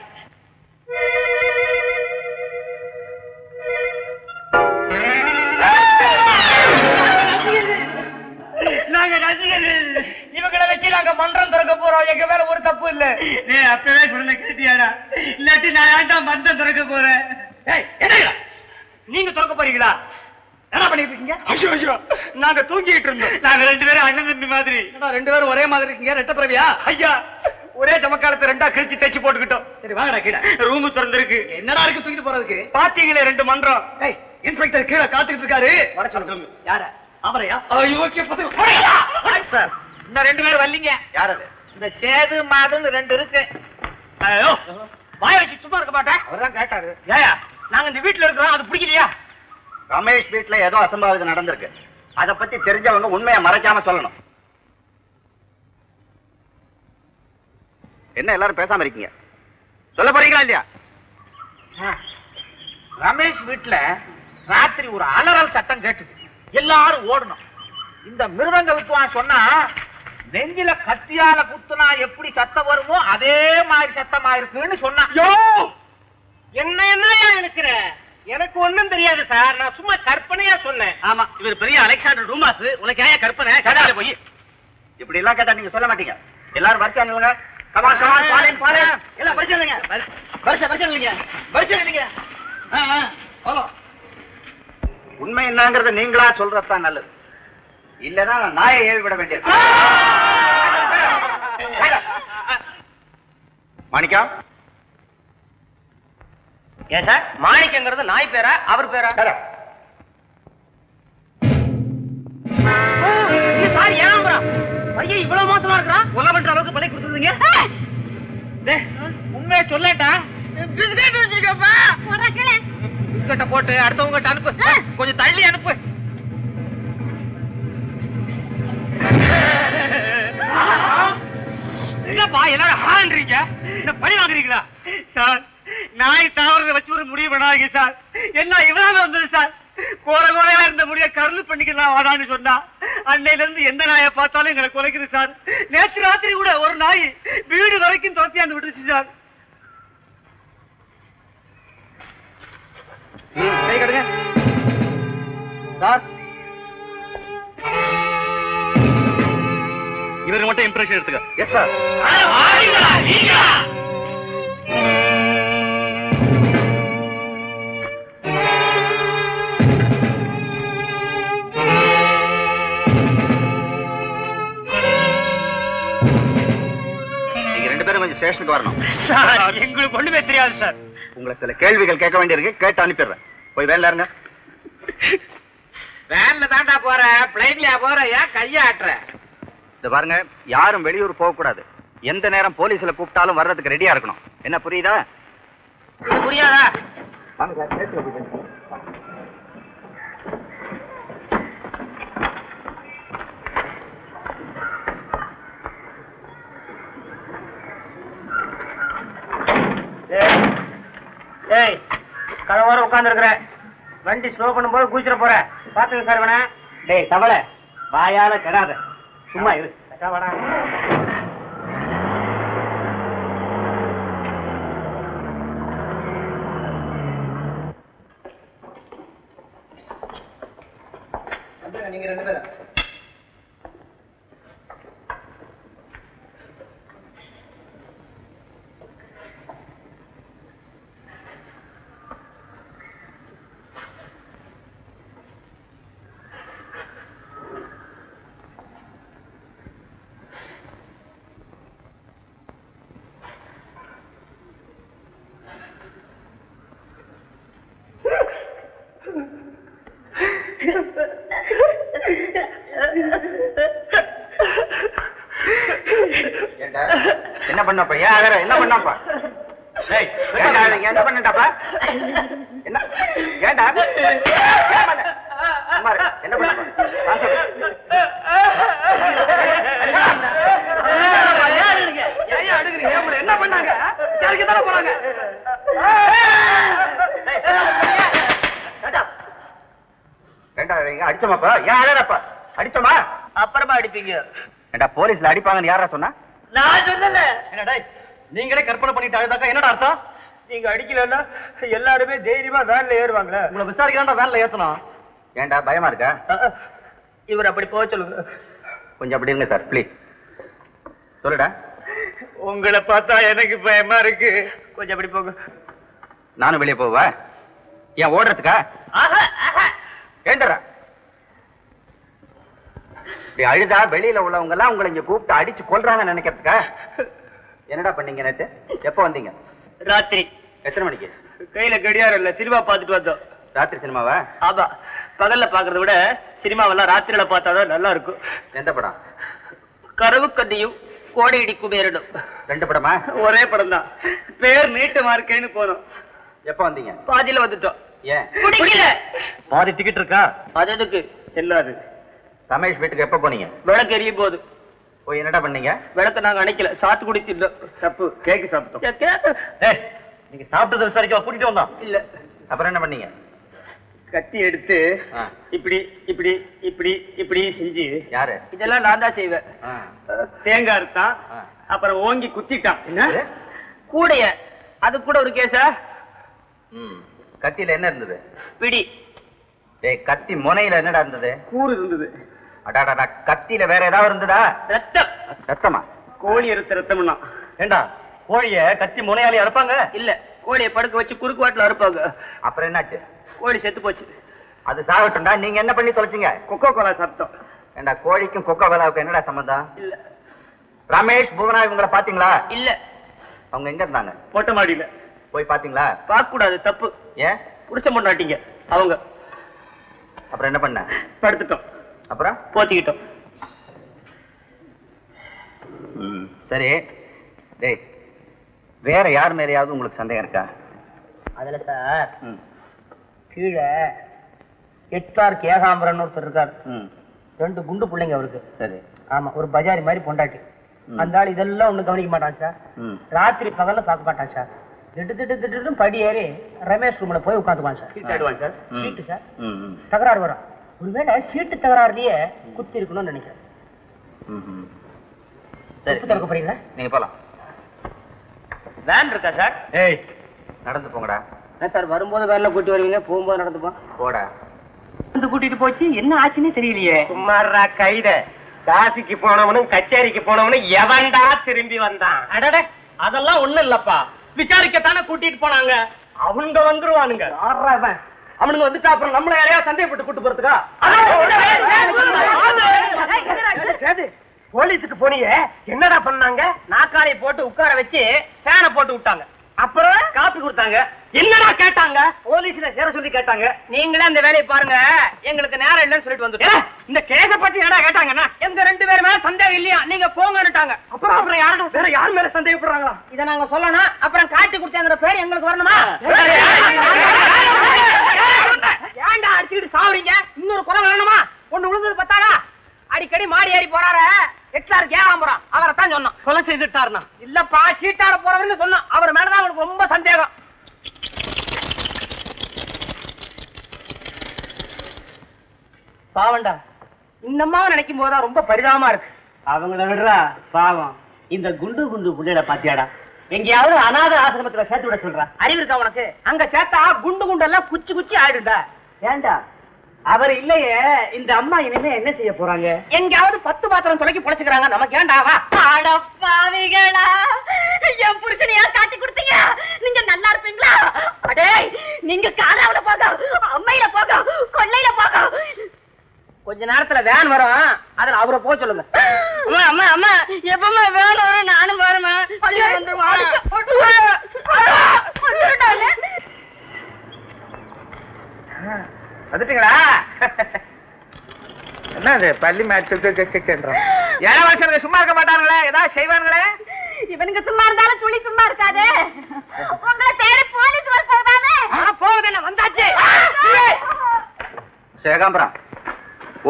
நாங்க ரசிகர்கள், இவங்களை வச்சு நாங்க மன்றம் திறக்க போறோம். எங்க மேல ஒரு தப்பு இல்ல. நீ அப்பவே சொல்ல கேட்டியாடா? இல்லாட்டி நான் ஏன்டா மன்றம் திறக்க போறேன்? நீங்க திறக்க போறீங்களா? என்ன பண்ணிட்டு இருக்கீங்க? ஐயோ, நாங்க தூங்கிட்டு இருந்தோம். நாங்க 2 பேரும் அண்ணன் தம்பி மாதிரி. 2 பேரும் ஒரே மாதிரி இருக்கீங்க, ரெட்ட பிறவியா? ஐயா, ஒரே ஜமக்காலத்தை 2ஆ கிழிச்சு தைச்சு போட்டுக்கிட்டோம். சரி வாங்கடா கீழே. ரூம் திறந்திருக்கு. என்னடா இருக்கு தூக்கிட்டு போறதுக்கு? பாத்தீங்களே 2 மன்றம். இன்ஸ்பெக்டர் கீழே காத்துக்கிட்டு இருக்காரு, வர சொல்லுங்க. யார? அவரையா? சார், இந்த 2 பேர் வரலீங்க. யார் அது? இந்த சேது மாதுன்னு 2 இருக்கு. ஐயோ, வாய வச்சு சும்மா இருக்க மாட்டேன். அவர்தான் கேட்டாரு. ஏயா, நாங்க இந்த வீட்டுல இருக்கிறோம், அது பிடிக்கலையா? ரமேஷ் வீட்டுல ஏதோ அசம்பாவிதம் நடந்திருக்கு. அத பத்தி தெரிஞ்சவங்க உண்மையை மறைக்காம சொல்லணும். என்ன எல்லாரும் பேசாம இருக்கீங்க? சொல்ல போறீங்களா இல்லையா? ரமேஷ் வீட்டுல ராத்திரி ஒரு அலறல் சத்தம் கேட்டுது. எல்லாரும் ஓடணும். இந்த மிருதங்க வித்துவான் சொன்னா, நெஞ்சில கத்தியால குத்துனா எப்படி சத்தம் வருமோ அதே மாதிரி சத்தமா இருக்குன்னு சொன்னா. என்ன இருக்கிற? எனக்கு ஒண்ணும் தெரியாது சார், நான் சும்மா கற்பனையா சொன்னேன். ஆமா, இவர் பெரிய அலெக்சாண்டர் டூமாஸ். உனக்கு ஏன் கற்பனை? கடால போய் இப்படி எல்லாம் கேட்டா நீங்க சொல்ல மாட்டீங்க. எல்லாரும் வரிசையா நில்லுங்க. கமான் கமான் பாலேன் பாலேன். எல்லாம் வரிசையா நில்லுங்க. வரிசை நில்லுங்க. வரிசை நில்லுங்க. உண்மை என்னங்கறத நீங்களா சொல்றதுதான் நல்லது. இல்லன்னா நாயை ஏவி விட வேண்டியது. மாணிக்கம். ஏன் சார் மாணிக்கங்கிறது நாய் பேரா அவர் பேரா? சார் ஏன் பையன் இவ்வளவு மோசமா இருக்கிறான்? கொலை பண்ற அளவுக்கு பழி கொடுத்துருந்தீங்க. உண்மையை சொல்லட்டா? பிஸ்கட் வச்சிருக்கப்பா. பிஸ்கட்டை போட்டு அடுத்தவங்க அனுப்பு. கொஞ்சம் தள்ளி அனுப்பு. என்னப்பா எல்லாரும் ஹான்றீங்க? என்ன பழி வாங்குறீங்களா? சார் நாய் தாவறதை வச்சு ஒரு முடிவு பண்ணாதீங்க சார். என்ன இவனால வந்தது சார்? கோரையா இருந்த முடிய கருள் பண்ணிக்கலாம் வாடான்னு சொன்னா அன்னையில இருந்து எந்த நாயை பார்த்தாலும் எங்களை குலைக்குது சார். நேற்று ராத்திரி கூட ஒரு நாய் வீடு வரைக்கும் துரத்தியாந்து விட்டுருச்சு சார். கை கடுங்க சார். இவருக்கு மட்டும் இம்ப்ரெஷன் எடுத்துக்க. Yes sir. கொஞ்சம் ஸ்டேஷனுக்கு வரணும் சார். எங்களுக்கு ஒண்ணுமே தெரியாது சார். உங்களை சில கேள்விகள் கேட்க வேண்டியிருக்கு. கேட்டு அனுப்பிடுறேன். போய் வேன்ல இருங்க. வேன்ல தாண்டா போற, பிளைன்லயா போற? ஏன் கைய ஆட்டுற? இத பாருங்க, யாரும் வெளியூர் போக கூடாது. எந்த நேரம் போலீஸ்ல கூப்பிட்டாலும் வர்றதுக்கு ரெடியா இருக்கணும். என்ன புரியுதா? புரியாதா? வாங்க சார், ஸ்டேஷன்ல போய் பேசுவோம். ஏய் கதவோர உட்கார்ந்து இருக்கிற, வண்டி ஸ்லோ பண்ணும்போது குதிச்சிட போற. பாத்துங்க சார் வேணா. டேய் தவளை வாயால கெடாத, சும்மா இரு. நீங்க ரெண்டு பேரும் என்ன பண்ணப்பா? ஏன் ஆகற? என்ன பண்ணப்பா? ஏய் என்ன பண்ணடாப்பா? என்ன ஏண்டா? என்ன பண்ணப்பா? என்ன பண்ணாங்க? யாருக்கு தான போறாங்க? ஏண்டா அடிச்சமாப்பா? ஏன் ஆகறப்பா? அடிச்சமா? அப்புறமா அடிப்பீங்க. ஏண்டா போலீஸ்ல அடிப்பாங்கன்னு யாரா சொன்னா? நான் சொல்லல. என்னடா நீங்களே கற்பனை பண்ணிட்டு அழுதாக்கா என்னடா அர்த்தம்? நீங்க அடிக்கலன்னா எல்லாருமே தைரியமா வேன்ல ஏறுவாங்களே. உங்களை விசாரிக்கலாம்டா வேன்ல ஏத்தணும். ஏண்டா பயமா இருக்கா? இவர் அப்படி போக சொல்லுங்க. கொஞ்சம் அப்படி இருங்க சார் ப்ளீஸ். சொல்லுடா. உங்களை பார்த்தா எனக்கு பயமா இருக்கு. கொஞ்சம் அப்படி போங்க. நானும் வெளியே போவா? ஏன் ஓடுறதுக்கா? ஏண்டா அழுதா வெளியில உள்ளவங்க எல்லாம் உங்களை இங்க கூப்பிட்டு அடிச்சு கொல்றாங்கன்னு நினைக்கிறதுக்கா? என்னடா பண்ணீங்க நேத்து? எப்ப வந்தீங்க? ராத்திரி. எத்தனை மணிக்கு? கையில கடியாரம் இல்ல, சினிமா பார்த்துட்டு வந்தோம். ராத்திரி சினிமாவா? ஆமா, பகல்ல பாக்குறத விட சினிமாவெல்லாம் ராத்திரியில பார்த்தாதான் நல்லா இருக்கும். எந்த படம்? கரவு கண்ணியும் கோடையடி குபேரனும். ரெண்டு படமா? ஒரே படம் தான். பேர் நீட்டமா இருக்கேன்னு போனோம். எப்ப வந்தீங்க? பாதியில வந்துட்டோம். ஏன்? பிடிக்கல. பாதி டிக்கெட் இருக்கா? அது எதுக்கு? செல்லாது. ரமேஷ் வீட்டுக்கு எப்ப போனீங்க? விளக்கு எரியும் போது. போய் என்னடா பண்ணீங்க? விளக்க நாங்க அணைக்கல, சாத்து குடிச்சிருந்தோம். தப்பு. கேக்கு சாப்பிட்டோம். நீங்க சாப்பிட்டது விசாரிக்க கூட்டிட்டு வந்தோம். இல்ல. அப்புறம் என்ன பண்ணீங்க? கத்தி எடுத்து இப்படி இப்படி இப்படி இப்படி செஞ்சு. யாரு? இதெல்லாம் நான் தான் செய்வேன். தேங்காய் இருக்கான், அப்புறம் ஓங்கி குத்திட்டான். என்ன கூடைய? அது கூட ஒரு கேஸா? கத்தியில என்ன இருந்தது? பிடி. கத்தி முனையில என்னடா இருந்தது? கூறு இருந்தது. அடாடா, கத்தியில வேற ஏதாவது இருந்ததா? ரத்தம். ரத்தமா? கோழி அறுத்த ரத்தம்னா. ஏண்டா கோழிய கத்தி முனையாலே அறுப்பாங்க? இல்ல, கோழியை படுக்க வச்சு குறுக்கு வாட்டில் அறுப்பாங்க. அப்புறம் என்னாச்சு? கோழி செத்து போச்சு. அது சாகட்டும்டா. நீங்க என்ன பண்ணி தொலைச்சிங்க? கொக்கோ கோலா சத்தம். ஏண்டா கோழிக்கும் கொக்கோ கோலாவுக்கு என்னடா சம்பந்தம்? இல்ல. ரமேஷ், புவனா இவங்கள பாத்தீங்களா? இல்ல. அவங்க எங்க இருந்தாங்க? மொட்டை மாடியில. போய் பாத்தீங்களா? பார்க்க கூடாது, தப்பு. ஏன்? புடிச்ச மாட்டாட்டீங்க அவங்க. அப்புறம் என்ன பண்ண? படுத்துட்டோம். அப்புறம் போத்திக்கிட்டோம். சரி. டேய், வேற யார் மேலேயாவது உங்களுக்கு சந்தேகம் இருக்கா? அதுல சார் கீழே எட்டார் கேகாம்பரன் ஒருத்தர் இருக்காரு. 2 குண்டு பிள்ளைங்க அவருக்கு. சரி. ஆமா, ஒரு பஜாரி மாதிரி பொண்டாட்டி. அந்த ஆள் இதெல்லாம் ஒண்ணும் கவனிக்க மாட்டான் சார். ராத்திரி பகல்ல பார்க்க மாட்டான் சார். திட்டு படி ஏறி ரமேஷ் ரூம்ல போய் உட்காந்துக்குவான் சார். சீட்டாடுவான் சார். சீட்டு சார் தகராறு வரும். ஒருவேளை சீட்டு தகராறுலயே குத்தி இருக்கணும்னு நினைக்கிறேன். சரி, திறக்க போறீங்களா? நீங்க போலாம். வேன் இருக்கா சார்? ஏய், நடந்து போங்கடா. சார் வரும்போது வேன்ல கூட்டி வருவீங்க, போகும்போது நடந்துப்போம். போடா. வந்து கூட்டிட்டு போச்சு, என்ன ஆச்சுன்னே தெரியலையே. சும்மாறா கைத. காசிக்கு போனவனும் கச்சேரிக்கு போனவனும் எவன்டா திரும்பி வந்தான்? அடடே, அதெல்லாம் ஒண்ணும் இல்லப்பா. விசாரிக்கத்தானே கூட்டிட்டு போனாங்க. அவங்க வந்துருவானுங்க. அவனுங்க வந்துட்டு அப்புறம் நம்மள யாரையா சந்தேகப்பட்டு கூட்டு போறதுக்கா? போலீஸுக்கு போனியே, என்னடா பண்ணாங்க? நாக்காளி போட்டு உட்கார வச்சு ஃபேனை போட்டு விட்டாங்க. அப்புறம் காப்பி கொடுத்தாங்க. என்னடா கேட்டாங்க? போலீஸ்ல சேர சொல்லி கேட்டாங்க. நீங்களே அந்த வேலையை பாருங்க, எங்களுக்கு நேரம் இல்லைன்னு சொல்லிட்டு வந்துட்டோம். இந்த கேஸ பத்தி என்னடா கேட்டாங்கன்னா? எங்க 2 பேர் மேல சந்தேகம் இல்லையா, நீங்க போங்கன்னுட்டாங்க. அப்புறம் யாரடா வேற யார் மேல சந்தேகப்படுறாங்களா? இத நாங்க சொல்லணும். அப்புறம் காட்டி கொடுத்தாங்கிற பேர் எங்களுக்கு வரணுமா? ஏன்டா அடிச்சுக்கிட்டு சாவுறீங்க? இன்னொரு குறை வரணுமா? ஒண்ணு விழுந்தது பத்தாடா. அடிக்கடி மாடி ஏறி போறாரு எட்டார் கேகாம்பரம், அவரை தான் சொன்னோம். கொலை செய்துட்டாருனா? இல்லப்பா, சீட்டாட போறவன்னு சொன்னோம். அவர் மேலதான் அவனுக்கு ரொம்ப சந்தேகம். பாவண்டா, இன்னமா நினைக்கும் போதுதான் ரொம்ப பரிதாபமா இருக்கு. அவங்கள விடுறா பாவம். இந்த குண்டு புள்ளையில பாத்தியாடா? எங்கேயாவது அநாத ஆசிரமத்துல சேர்த்து விட சொல்றா? அறிவு இருக்கா உனக்கு? அங்க சேர்த்தா குண்டு குண்டெல்லாம் குச்சி குச்சி ஆயிடுண்டா. ஏண்டா அவர் இல்லையே, இந்த அம்மா இனிமே என்ன செய்ய போறாங்க? எங்கேயாவது 10 பாத்திரம் துளைக்கி பொழைச்சுக்கிறாங்க. நமக்கு ஏண்டாவா? அடப்பாவிகளா, என் புருஷனையா காட்டி கொடுத்தீங்க. நீங்க நல்லா இருப்பீங்களா? அடே, நீங்க காலாவில போக, அம்மையில போக, கொள்ளையில போக. கொஞ்ச நேரத்துல வேன் வரும், அதுல அவரை போக சொல்லுங்க. அம்மா அம்மா அம்மா, எப்பமா வேணும்? நானும் வரமா? வந்துட்டீங்களா? என்னது பள்ளி மேட்ச்? ஏழை சும்மா இருக்க மாட்டாங்களே, ஏதாவது செய்வாங்களே. இவனுங்க சும்மா இருந்தாலும் சுழி சும்மா இருக்காது. உங்களை தேடி போலீஸ் வர போதானே? போகுது, என்ன வந்தாச்சு. சேகாம்பரம்,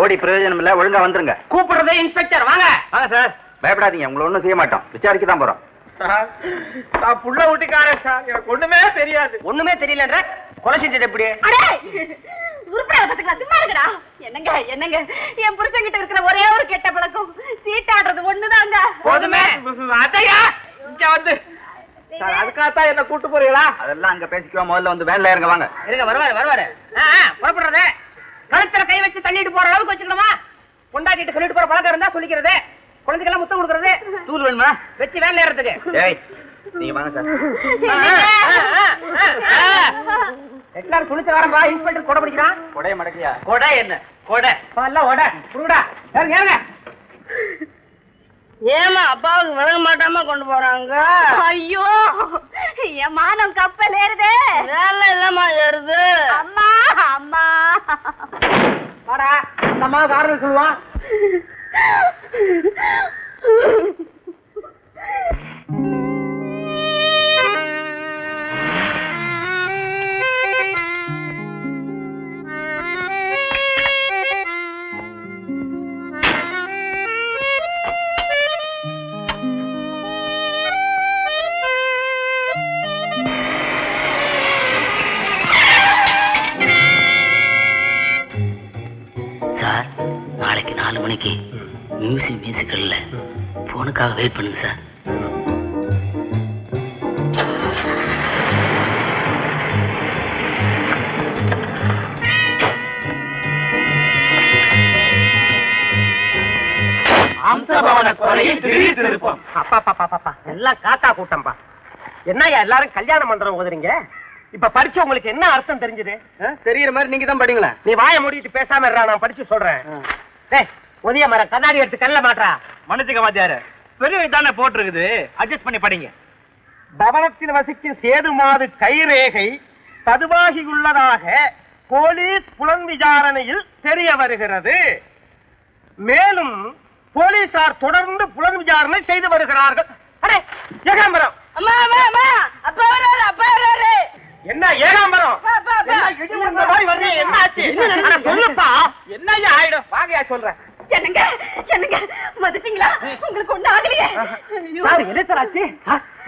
ஓடி பிரயோஜனம் இல்ல, ஒழுங்கா வந்துருங்க. கூப்பிடுறதே இன்ஸ்பெக்டர். வாங்க வாங்க சார். பயப்படாதீங்க, உங்களை ஒண்ணும் செய்ய மாட்டோம். விசாரிக்க தான் போறோம். நான் புள்ள வீட்டுக்காரன் சார், எனக்கு ஒண்ணுமே தெரியாது. ஒண்ணுமே தெரியலன்ற கொலை செஞ்சது எப்படி? அடே, உருப்படியா கத்துக்கலாம், சும்மா இருக்கடா. என்னங்க என்னங்க, என் புருஷன் கிட்ட இருக்கிற ஒரே ஒரு கெட்ட பழக்கம் சீட்டாடுறது ஒண்ணுதாங்க. போதுமே. அதையா இங்க வந்து சார், அதுக்காகத்தான் என்ன கூட்டு போறீங்களா? அதெல்லாம் அங்க பேசிக்குவோம். முதல்ல வந்து வேன்ல இறங்க. வாங்க. இருங்க, வருவாரு. புறப்படுறது. கழுத்துல கை வச்சு தள்ளிட்டு போற அளவுக்கு வச்சுக்கணுமா? கொண்டாட்டிட்டு சொல்லிட்டு போற பழக்கம் இருந்தா சொல்லிக்கிறது. குழந்தைக்கெல்லாம் முத்தம் கொடுக்கறது. தூள் வேணுமா? வச்சு வேன்ல ஏறதுக்கு. ஏய், நீங்க வாங்க சார். எல்லாரும் துணிச்ச வரம்பா. இன்ஸ்பெக்டர் கொடை பிடிக்கிறான். கொடைய மடக்கியா? கொடை என்ன கொடை? எல்லாம் ஒடை புடுடா. ஏறுங்க. ஏமா அப்பாவுக்கு விலக மாட்டாம கொண்டு போறாங்க? ஐயோ, என் மானம் கப்பல் ஏறுதே. வேலை இல்லமா ஏறுது. அம்மா அம்மா. வாடா, அந்த அம்மா காரணம் சொல்லுவான். சார், நாளைக்கு 4 மணிக்கு மியூசிக்கல்ல போனுக்காக வெயிட் பண்ணுங்க சார். அம்சபவன கொலையில் திடீர் திருப்பம். அப்பா எல்லாம் காக்கா கூட்டம்பா. என்னய்யா எல்லாரும் கல்யாண மந்திரம் ஓதுறீங்க? இப்ப படிச்சு உங்களுக்கு என்ன அர்த்தம் தெரிஞ்சது? தெரியற மாதிரி நீங்க தான் படிங்களா? நீ வாயை மூடிட்டு பேசாம இருடா, நான் படிச்சு சொல்றேன். டேய் ஒதிய மர கண்ணாடி எடுத்து கல்ல மாட்டா. மனுஷங்க வாத்தியாரு பெரிய தானே போட்டிருக்குது, அட்ஜஸ்ட் பண்ணி படிங்க. பவனத்தில் வசிக்கும் சேதுமாது கைரேகை பதிவாகியுள்ளதாக போலீஸ் புலன் விசாரணையில் தெரிய வருகிறது. மேலும் போலீசார் தொடர்ந்து புலன் விசாரணை செய்து வருகிறார்கள். அடே ஏகாம்பரம், என்ன ஏகாம்பரம்? என்ன ஆச்சு? சொல்லுப்பா, என்ன ஆயிடும்? வாகையா சொல்றேன். என்னங்க என்னங்க வந்துட்டீங்களா? உங்களுக்கு ஒண்ணு ஆகலையே? என்ன சார் ஆச்சு?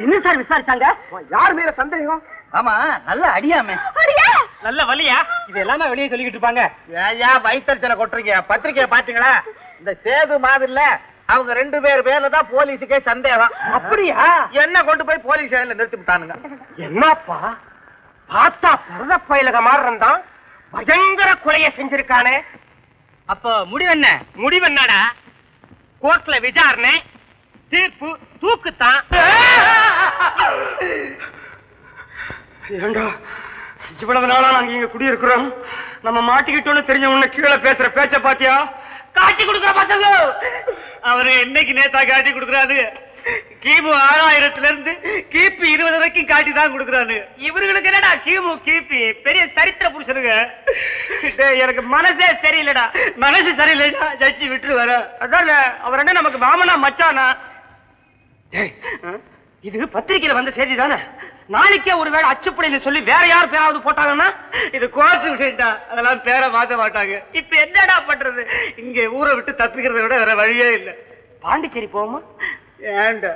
என்ன சார் விசாரிச்சாங்க? யார் மேல சந்தேகம்? ஆமா, நல்ல அடியாமே. அடியா? நல்ல வலியா? இது எல்லாமே வெளியே சொல்லிக்கிட்டு இருப்பாங்க. ஏயா வயிற்றுச்சல கொட்டுறீங்க? பத்திரிக்கையை பாத்தீங்களா? இந்த சேது மாதிரில அவங்க 2 பேர்ல தான் போலீஸுக்கே சந்தேகம். அப்படியா? என்ன கொண்டு போய் போலீஸ் ஸ்டேஷன்ல நிறுத்தி விட்டானுங்க. என்னப்பா பார்த்தா பரத பயிலக மாதிரி தான் பயங்கர கொலையை செஞ்சிருக்கானே. அப்ப முடிவு என்ன? முடிவு என்னடா? கோர்ட்ல விசாரணை, தீர்ப்பு தூக்குத்தான். ஏண்டா இவ்வளவு நாளா நாங்க இங்க குடியிருக்கிறோம், நம்ம மாட்டிக்கிட்டோன்னு தெரிஞ்ச உன்ன கீழே பேசுற பேச்ச பாத்தியா? காட்டி கொடுக்குற பசங்க அவரு என்னைக்கு நேத்தா காட்டி கொடுக்குறாரு. கிமு 6000 இருந்து கிபி 20 வரைக்கும் காட்டி தான் கொடுக்குறாரு. இவர்களுக்கு என்னடா கிமு கிபி பெரிய சரித்திர புருஷனுங்க. எனக்கு மனசே சரியில்லடா. மனசு சரியில்லைடா ஜட்ஜி விட்டு வர. அதான் அவர் என்ன நமக்கு மாமனா மச்சானா? இது பத்திரிகையில வந்த செய்தி தானே. நாளைக்கே ஒருவேளை அச்சுப்படையில சொல்லி வேற யார் பேராவது போட்டாங்கன்னா இது கோர்ட்டு விஷயம்டா, அதெல்லாம் பேரை மாத்த மாட்டாங்க. இப்ப என்னடா பண்றது? இங்க ஊரை விட்டு தப்பிக்கிறத விட வேற வழியே இல்லை. பாண்டிச்சேரி போவோமா? ஏண்டா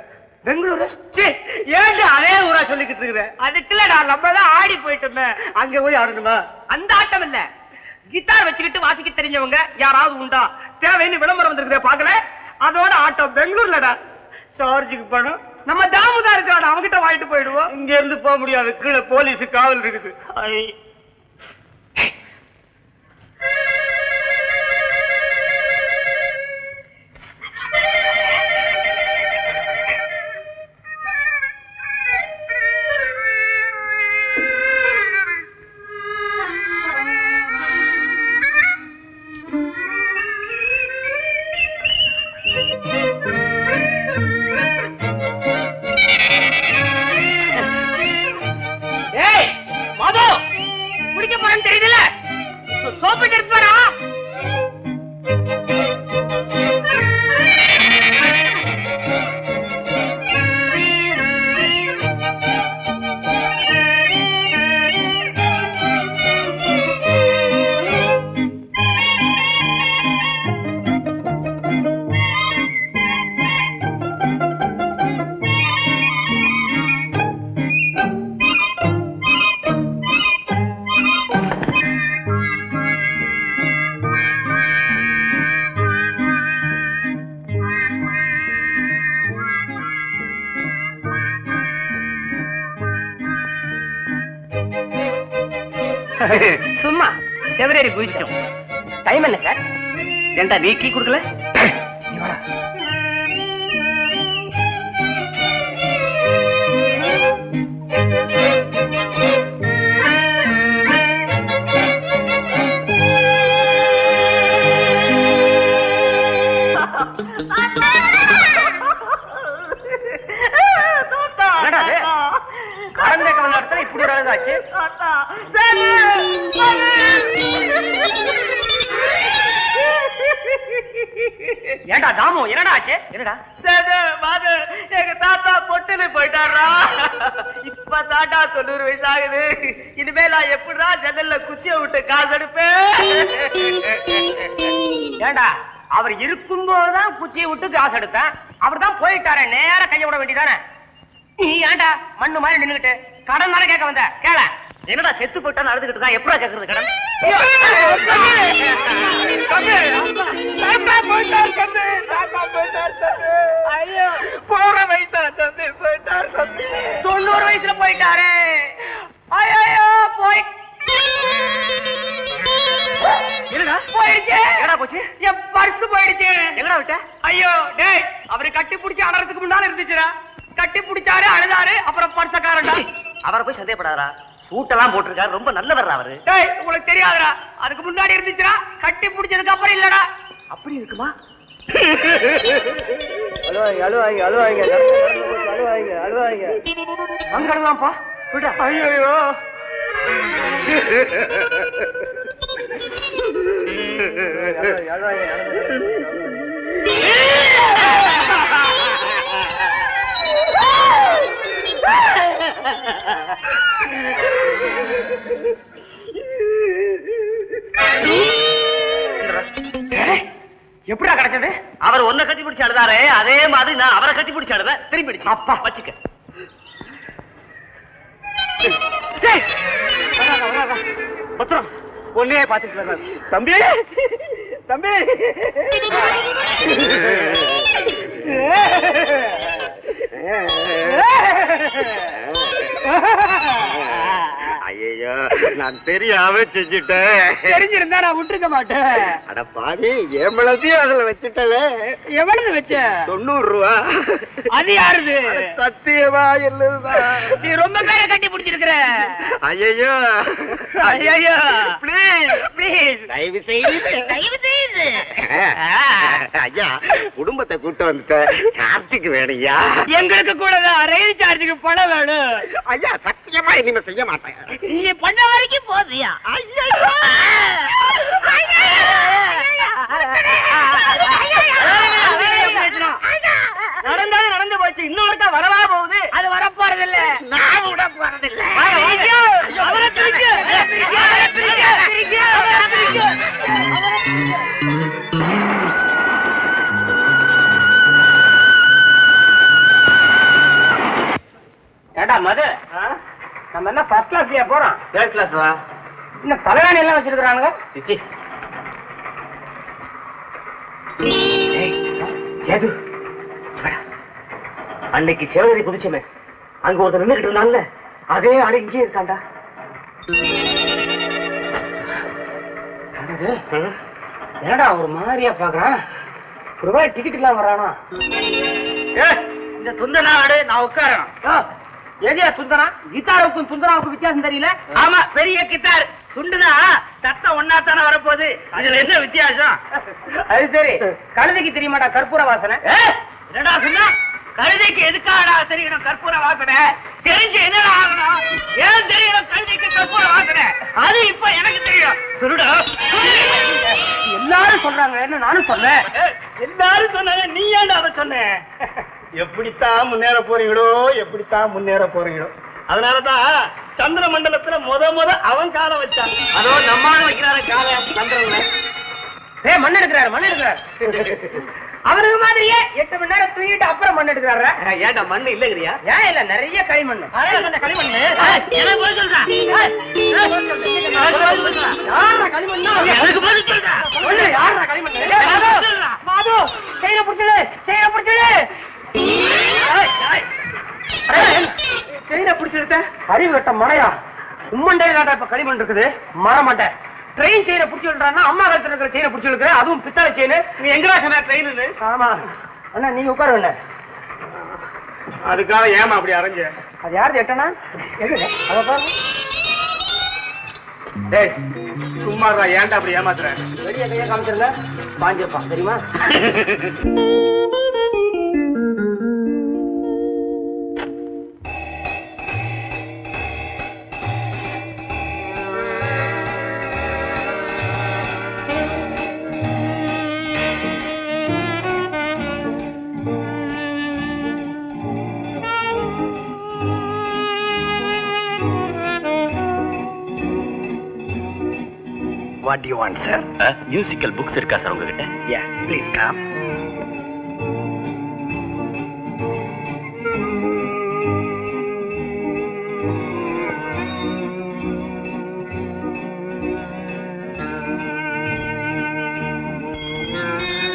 பெங்களூரு? ஏண்டா அதே ஊரா சொல்லிக்கிட்டு இருக்கிறேன்? அதுக்குள்ள நான் நம்ம தான் ஆடி போயிட்டு இருந்தேன், அங்க போய் ஆடணுமா? அந்த ஆட்டம் இல்ல. கிட்டார் வச்சுக்கிட்டு வாசிக்க தெரிஞ்சவங்க யாராவது உண்டா? தேவைன்னு விளம்பரம் வந்திருக்கிற பாக்கல, அதோட ஆட்டம் பெங்களூர்லடா. சார்ஜுக்கு பணம் நம்ம தாமுதா இருக்கான அவங்கிட்ட வாங்கிட்டு போயிடுவோம். இங்க இருந்து போக முடியாது, கீழே போலீஸ் காவல் இருக்குது. சும்மா செவரேறி குதிச்சோம். டைம் என்ன சார்? ஏண்டா நீ கீ கொடுக்கல? இப்படி ஒரு ஆச்சு. ஏண்டா தாமு என்னடா ஆச்சு? என்னடா எங்க தாத்தா பொட்டுன்னு போயிட்டாரா. இப்ப தாத்தா 90 வயசு ஆகுது. இனிமே நான் எப்படிடா ஜன்னல்ல குச்சியை விட்டு காசு எடுப்பேன்? ஏண்டா அவர் இருக்கும்போதுதான் குச்சியை விட்டு காசு எடுத்தேன். அவர் தான் போயிட்டாரே, நேர கைய விட வேண்டியதானே. நீ ஏண்டா மண்ணு மாதிரி நின்னுகிட்டு கடன் தானே கேட்க வந்த? கேள. என்னடா செத்து போயிட்டா அழுதுகிட்டு தான் எப்படா கேக்குறது கடன்? 90 வயசுல போயிட்டாரு. ஐயோ போய் போயிடுச்சு. போச்சு? என் பர்ஸ் போயிடுச்சு. எங்கடா விட்ட? ஐயோ டேய், அவரு கட்டி பிடிச்சி அலறதுக்கு முன்னால இருந்துச்சுடா. கட்டி பிடிச்சாரு, அழுதாரு, அப்புறம் பர்சக்காரன்டா. அவரை போய் சந்தேகப்படாதடா. சூட்டெல்லாம் போட்டிருக்காரு, ரொம்ப நல்லவர்ரா அவரு. டேய் உங்களுக்கு தெரியாதுடா, அதுக்கு முன்னாடி இருந்துச்சுடா, கட்டி பிடிச்சதுக்கு அப்புறம் இல்லடா. அப்படி இருக்குமா? அங்க கடலாம்ப்பா. விடா. ஐயோ எப்படிடா கிடைச்சது? அவர் ஒன்ன கட்டி பிடிச்சு அழுதாரே, அதே மாதிரி நான் அவரை கட்டி பிடிச்சு அழுவேன். திரும்பிடுச்சு. அப்பா வச்சுக்க. பத்திரம் ஒன்னே பாத்துட்டு தம்பி தம்பி. ஐயோ, நான் தெரியாம செஞ்சுட்டேன். தெரிஞ்சிருந்தா நான் விட்டுருக்க மாட்டேன். அட பாவி, எவ்வளத்தையும் அதுல வச்சுட்டவே. எவ்வளவு வச்ச? 90 ரூபா. அது யாருது? சத்தியமா இல்லதான். நீ ரொம்ப பேரை கட்டி பிடிச்சிருக்கிற. ஐயோ ஐயோ ப்ளீஸ் ப்ளீஸ் தயவு செய்து தயவு செய்து. ஐயா, குடும்பத்தை கூட்டு வந்துட்டேன். சார்ஜுக்கு வேணும்யா. எங்களுக்கு கூட ரயில் சார்ஜுக்கு பணம் வேணும். ஐயா சத்தியமா இனிமே செய்ய மாட்டேன். நீ பண்ண வரைக்கும் போதியா? நடந்தாலும் நடந்து போச்சு. இன்னொருக்கா வரவா போகுது. அது வரப்போறது இல்ல. நான் விட போறது இல்ல. அவரை பிரிக்க. ஏடா மது, நம்ம என்ன ஃபர்ஸ்ட் கிளாஸ்லயா போறோம்? தேர்ட் கிளாஸ் வா. இன்னும் தலைவாணி எல்லாம் வச்சிருக்கானுங்க. சிச்சி சேது, அன்னைக்கு சிவகரி குதிச்சமே, அங்க ஒருத்தர் நின்றுகிட்டு இருந்தான்ல, அதே ஆளு இங்கே இருக்காண்டா. என்னடா ஒரு மாதிரியா பாக்குறான்? ஒருவேளை டிக்கெட் எல்லாம் வர்றானா? இந்த துந்தனா ஆடு நான் உட்காரணும். எதையா சுந்தரா? கிட்டாருக்கும் சுந்தராவுக்கும் வித்தியாசம் தெரியல? ஆமா, பெரிய கிட்டார். சுண்டுனா சத்தம் ஒன்னாத்தானே வரப்போகுது. அதுல என்ன வித்தியாசம்? அது சரி, கழுதைக்கு தெரியுமாடா கற்பூர வாசனை? என்னடா சொன்னா? கழுதைக்கு எதுக்காடா தெரியணும் கற்பூர வாசனை? தெரிஞ்சு என்னடா ஆகணும்? ஏன் தெரியணும் கழுதைக்கு கற்பூர வாசனை? அது இப்ப எனக்கு தெரியும். சொல்லுடா. எல்லாரும் சொல்றாங்க, என்ன நானும் சொன்னேன். எல்லாரும் சொன்னாங்க, நீ ஏன்டா அதை சொன்ன? எப்படித்தான் முன்னேற போறீங்களோ, எப்படித்தான் முன்னேற போறீங்களோ. அதனாலதான் சந்திர மண்டலத்துல முத அவன் காலை வச்சான். அதோ நம்மால வைக்கிறாரு காலை சந்திரன்ல. மண் எடுக்கிறாரு, மண் எடுக்கிறாரு. அவருக்கு மாதிரியே 8 மணி நேரம் தூங்கிட்டு அப்புறம் மண் எடுக்கிறாரு. ஏன்டா மண் இல்லைங்கிறியா? ஏன் இல்ல, நிறைய களிமண். களிமண் அறிவு கட்ட மழையா? உம்மண்டையில இப்ப களிமண் இருக்குது, மர மாட்டேன். ட்ரெயின் செயினை பிடிச்சி விடுறான்னா அம்மா காலத்துல இருக்கிற செயினை பிடிச்சி விடுற, அதுவும் பித்தளை செயின். நீ எங்கடா சொன்ன ட்ரெயின்? ஆமா அண்ணா, நீங்க உட்கார வேண. அதுக்காக ஏமா அப்படி அரைஞ்ச? அது யாரு எட்டனா? அத பாருங்க. டேய் சும்மாடா, ஏன்டா அப்படி ஏமாத்துற? வெளிய கைய காமிச்சிருங்க, பாஞ்சிருப்பான் தெரியுமா? What do you want, sir? Musical books இருக்கா சார் உங்ககிட்ட? Yeah, please come.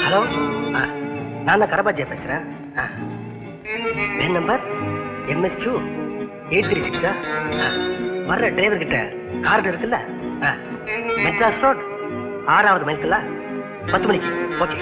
ஹலோ, நான் தான் கரபாஜியா பேசுறேன். என் நம்பர் MSQ 836. வர்ற டிரைவர் கிட்ட கார்டு இருக்குல்ல, மெட்ராஸ் ரோட் 6வது மைல்ல 10 மணிக்கு. ஓகே.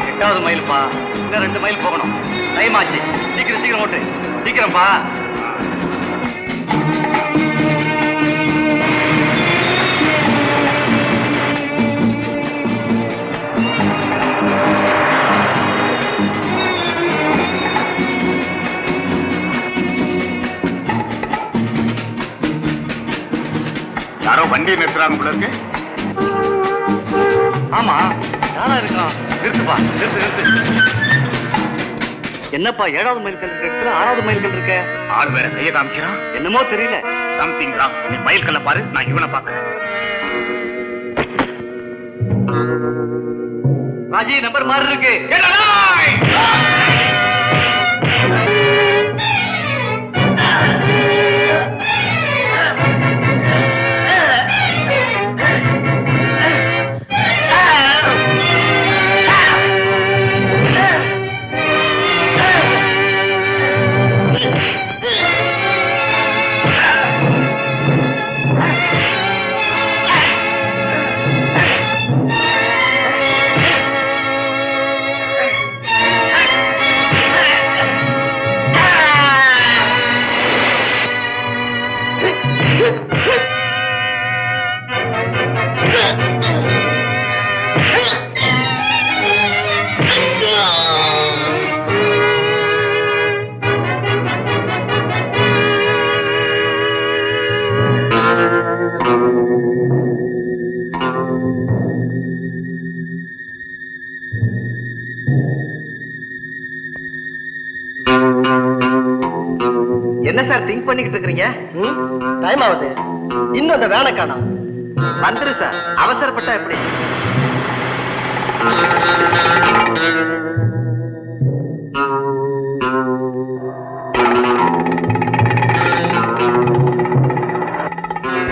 எட்டாவது மைல்ப்பா. இன்னும் 2 மைல் போகணும். டைம் ஆச்சு. சீக்கிரம் சீக்கிரம் ஓட்டு. சீக்கிரம்ப்பா. யாரோ வண்டியை நிறுத்துறாங்க போல இருக்கு. ஆமா, யாரா இருக்கான்? நிறுத்துப்பா, நிறுத்து. என்னப்பா 7வது மைல் கல் இருக்கு, 6வது மைல் கல் இருக்க? ஆள் வேற கைய காமிக்கிறான். என்னமோ தெரியல. Something wrong. நீ மைல் கல்ல பாரு, நான் இவனை பாக்குறேன். ராஜி, நம்பர் மாறி இருக்கு. என்ன சார் திங்க் பண்ணிக்கிட்டு இருக்கீங்க? டைம் ஆகுது. இன்னும் அந்த வேலை காணோம். வந்துரு சார். அவசரப்பட்டா எப்படி?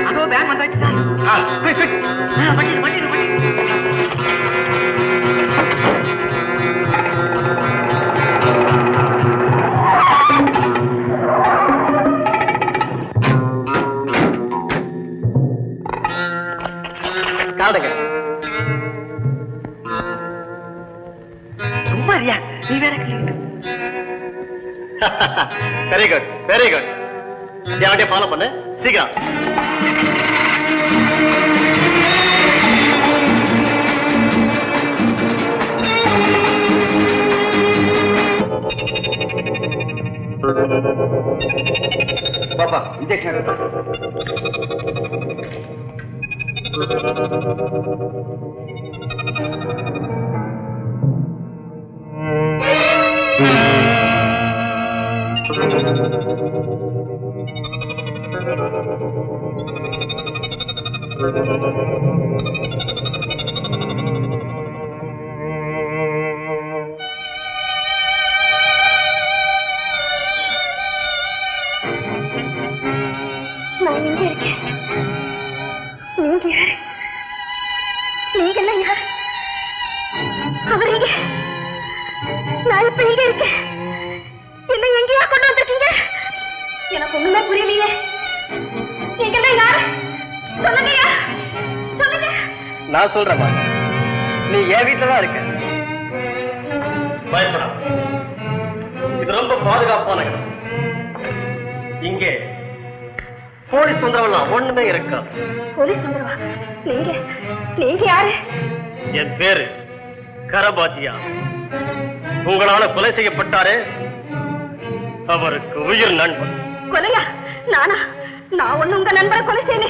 அதோ வேன் வந்தாச்சு சார். சும்மா ரியா, நீ வேற வெரி குட், வெரி குட். அப்படியே ஃபாலோ பண்ணு சீக்கிரம். பாப்பா, இன்ஜெக்ஷன் எடுத்து. நான் எங்க இருக்கேன்? நீங்க யாரு? நீங்க எல்லாம் யார்? அவர் எங்க? நான் இப்ப எங்க இருக்கேன்? என்ன எங்கேயா கொண்டு வந்திருக்கீங்க? எனக்கு ஒண்ணுமே புரியலையே. நீங்க எல்லாம் யாரு? சொல்லுங்கய்யா, சொல்லுங்க. நான் சொல்றேம்மா, நீ என் வீட்டுல தான் இருக்க. பயப்படா, இது ரொம்ப பாதுகாப்பான இடம். இங்கே போலீஸ் தொந்தரவுலாம் ஒண்ணுமே இருக்கா? போலீஸ் தொந்தரவா? நீங்க யாரு? என் பேரு கரபாஜியா. உங்களால கொலை செய்யப்பட்டாரே, அவருக்கு உயிர் நண்பன். கொலையா? நானா? நான் ஒண்ணு உங்க நண்பரை கொலை செய்யல.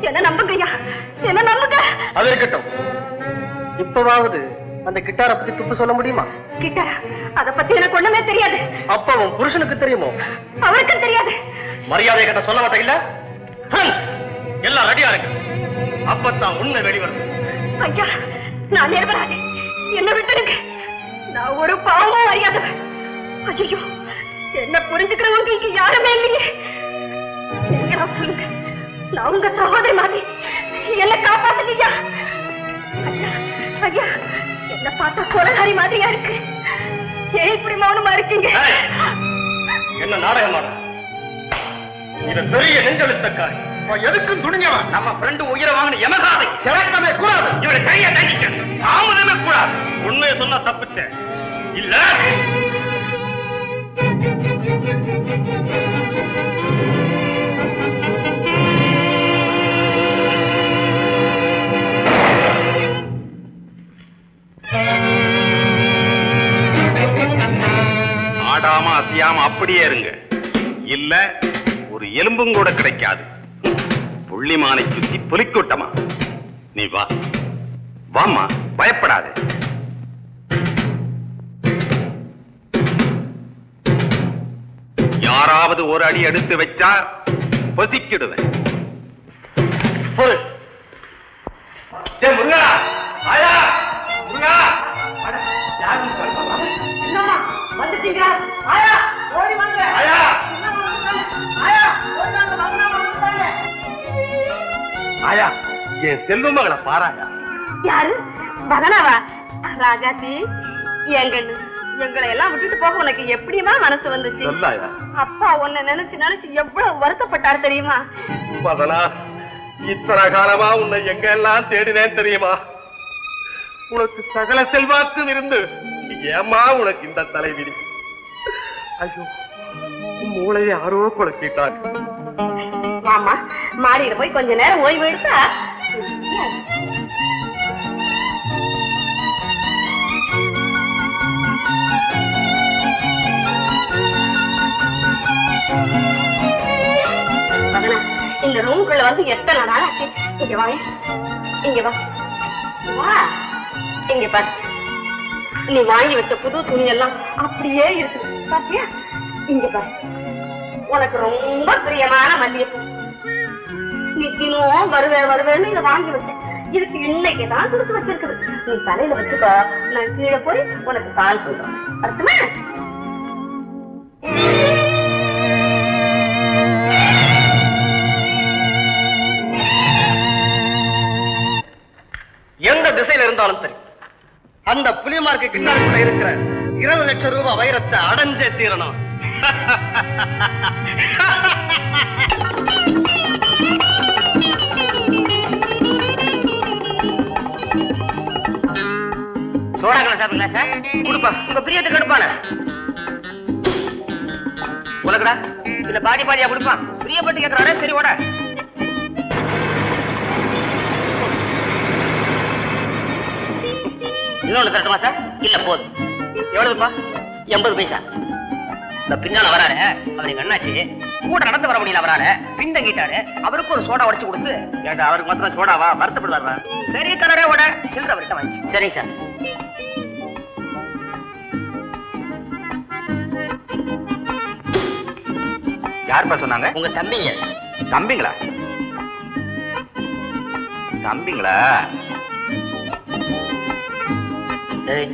என்ன நம்புங்க ஐயா, என்ன நம்புங்க. அது இருக்கட்டும். இப்பவாவது அந்த கிட்டாரை பத்தி துப்பு சொல்ல முடியுமா? கிட்டாரா? அத பத்தி எனக்கு ஒண்ணுமே தெரியாது. அப்ப உன் புருஷனுக்கு தெரியுமோ? அவருக்கும் தெரியாது. மரியாதை கிட்ட சொல்ல மாட்டீங்களா? எல்லாம் ரெடியா இருக்கு. அப்பத்தான் உண்மை வெளிவரும். ஐயா, நான் நிரபராதி. என்ன விட்டுருங்க. நான் ஒரு பாவமும் அறியாதவன். ஐயோ, என்ன புரிஞ்சுக்கிறவங்க இங்க யாருமே இல்லையே. நீங்க சொல்லுங்க, நான் உங்க சகோதரி மாதிரி. என்ன காப்பாத்துங்க ஐயா. ஐயா, என்ன பார்த்தா கொலைகாரி மாதிரியா இருக்கு. ஏன் இப்படி மௌனமா இருக்கீங்க? என்ன நாடகமான? இவன் பெரிய நெஞ்செழுத்தக்காரி. எதுக்கும் துணிஞ்சவன். நம்ம ஃப்ரெண்டு உயிரை வாங்கின எமகாதை சிறக்கவே கூடாது. இவனை கையை தண்டிக்கணும். தாமதமே கூடாது. உண்மையை சொன்னா தப்புச்ச இல்ல. ஆடாம அசையாம அப்படியே இருங்க. இல்ல ஒரு எலும்பும் கூட கிடைக்காது. புள்ளிமானை சுத்தி புலிக்கூட்டமா? நீ வா வாமா, பயப்படாது. யாராவது ஒரு அடி எடுத்து வச்சா பொசிக்கிடுவேன். முருகா, ஆயா முருகா, வந்துட்டீங்க. ஆயா, ஓடி வாங்க. ஆயா, ஆயா, ஓடி வாங்க. மகனாமா வந்துட்டாங்க. ஆயா, என் செல்வ மகளை பாராயா. யாரு? மகனாவா? ராஜாத்தி, எங்களை எல்லாம் விட்டுட்டு போக உனக்கு எப்படிமா மனசு வந்துச்சு? சொல்லாயா. அப்பா உன்னை நினைச்சு நினைச்சு எவ்வளவு வருத்தப்பட்டாரு தெரியுமா? மகனா, இத்தனை காலமா உன்னை எங்க எல்லாம் தேடினேன் தெரியுமா? உனக்கு சகல செல்வாக்கும் இருந்து ஏமா உனக்கு இந்த தலைவிதி? ஐயோ, மூளையை யாரோ குழப்பிட்டாங்க. ஆமா, மாடியில போய் கொஞ்ச நேரம் ஓய்வு எடுத்தா. இந்த ரூம்குள்ள வந்து எத்தனை நாள் ஆச்சு? இங்க வாங்க, இங்க வா, வா, இங்க பாரு. நீ வாங்கி வச்ச புது துணி எல்லாம் அப்படியே இருக்கு பாத்தியா? இங்க பாரு, உனக்கு ரொம்ப பிரியமான மல்லிகைப்பூ. நீ தினம் வருவேன்னு இதை வாங்கி வச்சேன். இதுக்கு இன்னைக்குதான் கொடுத்து வச்சிருக்குது. நீ தலையில வச்சுக்கோ, நான் கீழே போய் உனக்கு கால் சொல்றேன். அர்த்தமா? எந்த திசையில இருந்தாலும் சரி, அந்த புலிமார்க்கு கிட்டாருக்குள்ள இருக்கிற 20 லட்சம் ரூபாய் வைரத்தை அடைஞ்சே தீரணும். சோடாங்களா சாப்பிடுங்களா சார்? கொடுப்பா, உங்க பிரியத்துக்கு எடுப்பான உனக்குடா இந்த பாதி பாதியா கொடுப்பான். பிரியப்பட்டு கேட்கறானே, சரி ஓட. இன்னொன்னு தரட்டுமா சார்? இல்ல போதும். எவ்வளவுப்பா? 80 பைசா. இந்த பின்னால வராரு அவர் எங்க அண்ணாச்சி, கூட நடந்து வர முடியல அவரால, பின்தங்கிட்டாரு. அவருக்கு ஒரு சோடா உடைச்சு கொடுத்து. ஏண்டா அவருக்கு மாத்திரம் சோடாவா? வருத்தப்படுவாரா? சரி தரே ஓட சில்லற அவர்கிட்ட வாங்கி. சரிங்க சார். யாருப்பா சொன்னாங்க? உங்க தம்பிங்க. தம்பிங்களா? தம்பிங்களா? ஏய்,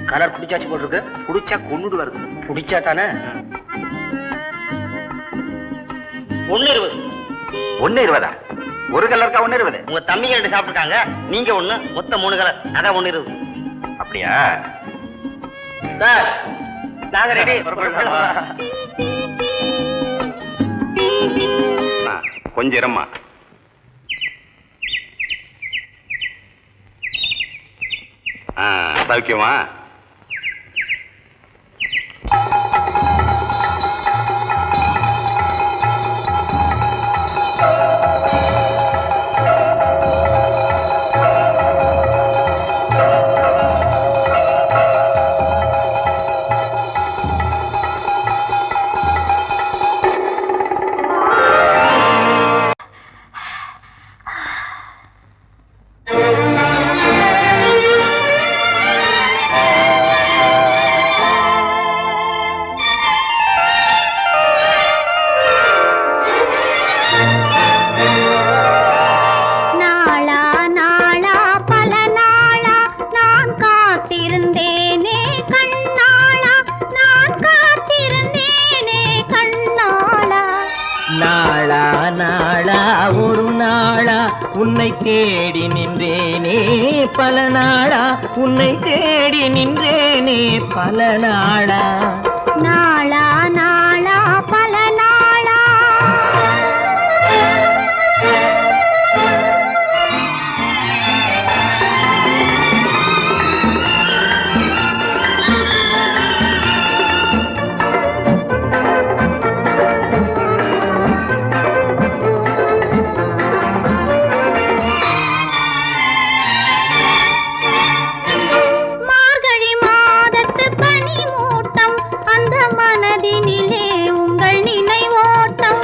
கலர் குடிச்சாச்சு போட்டிருக்கு. குடிச்சா கொண்டுட்டு வருது. குடிச்சா தானே? 1.20. 1.20? ஒரு கலருக்கா 1.20? உங்க தம்பிங்க 2 சாப்பிட்டுருக்காங்க, நீங்க 1, மொத்தம் 3 கலர். அதான் 1.20. அப்படியா? சார், நாங்க ரெடி. கொஞ்சம் இரும்மா. சௌக்கியமா? காத்திருந்தேனே கண்ணாளா, நான் காத்திருந்தேனே கண்ணாளா. நாளா நாளா ஒரு நாளா உன்னை தேடி நின்றேனே பல நாளா, உன்னை தேடி நின்றேனே பல நாளா. நாளா நாளா பல நாளா. மார்கழி மாதத்து பனி மூட்டம், அந்த மனதினிலே உங்கள் நினைவோட்டம்.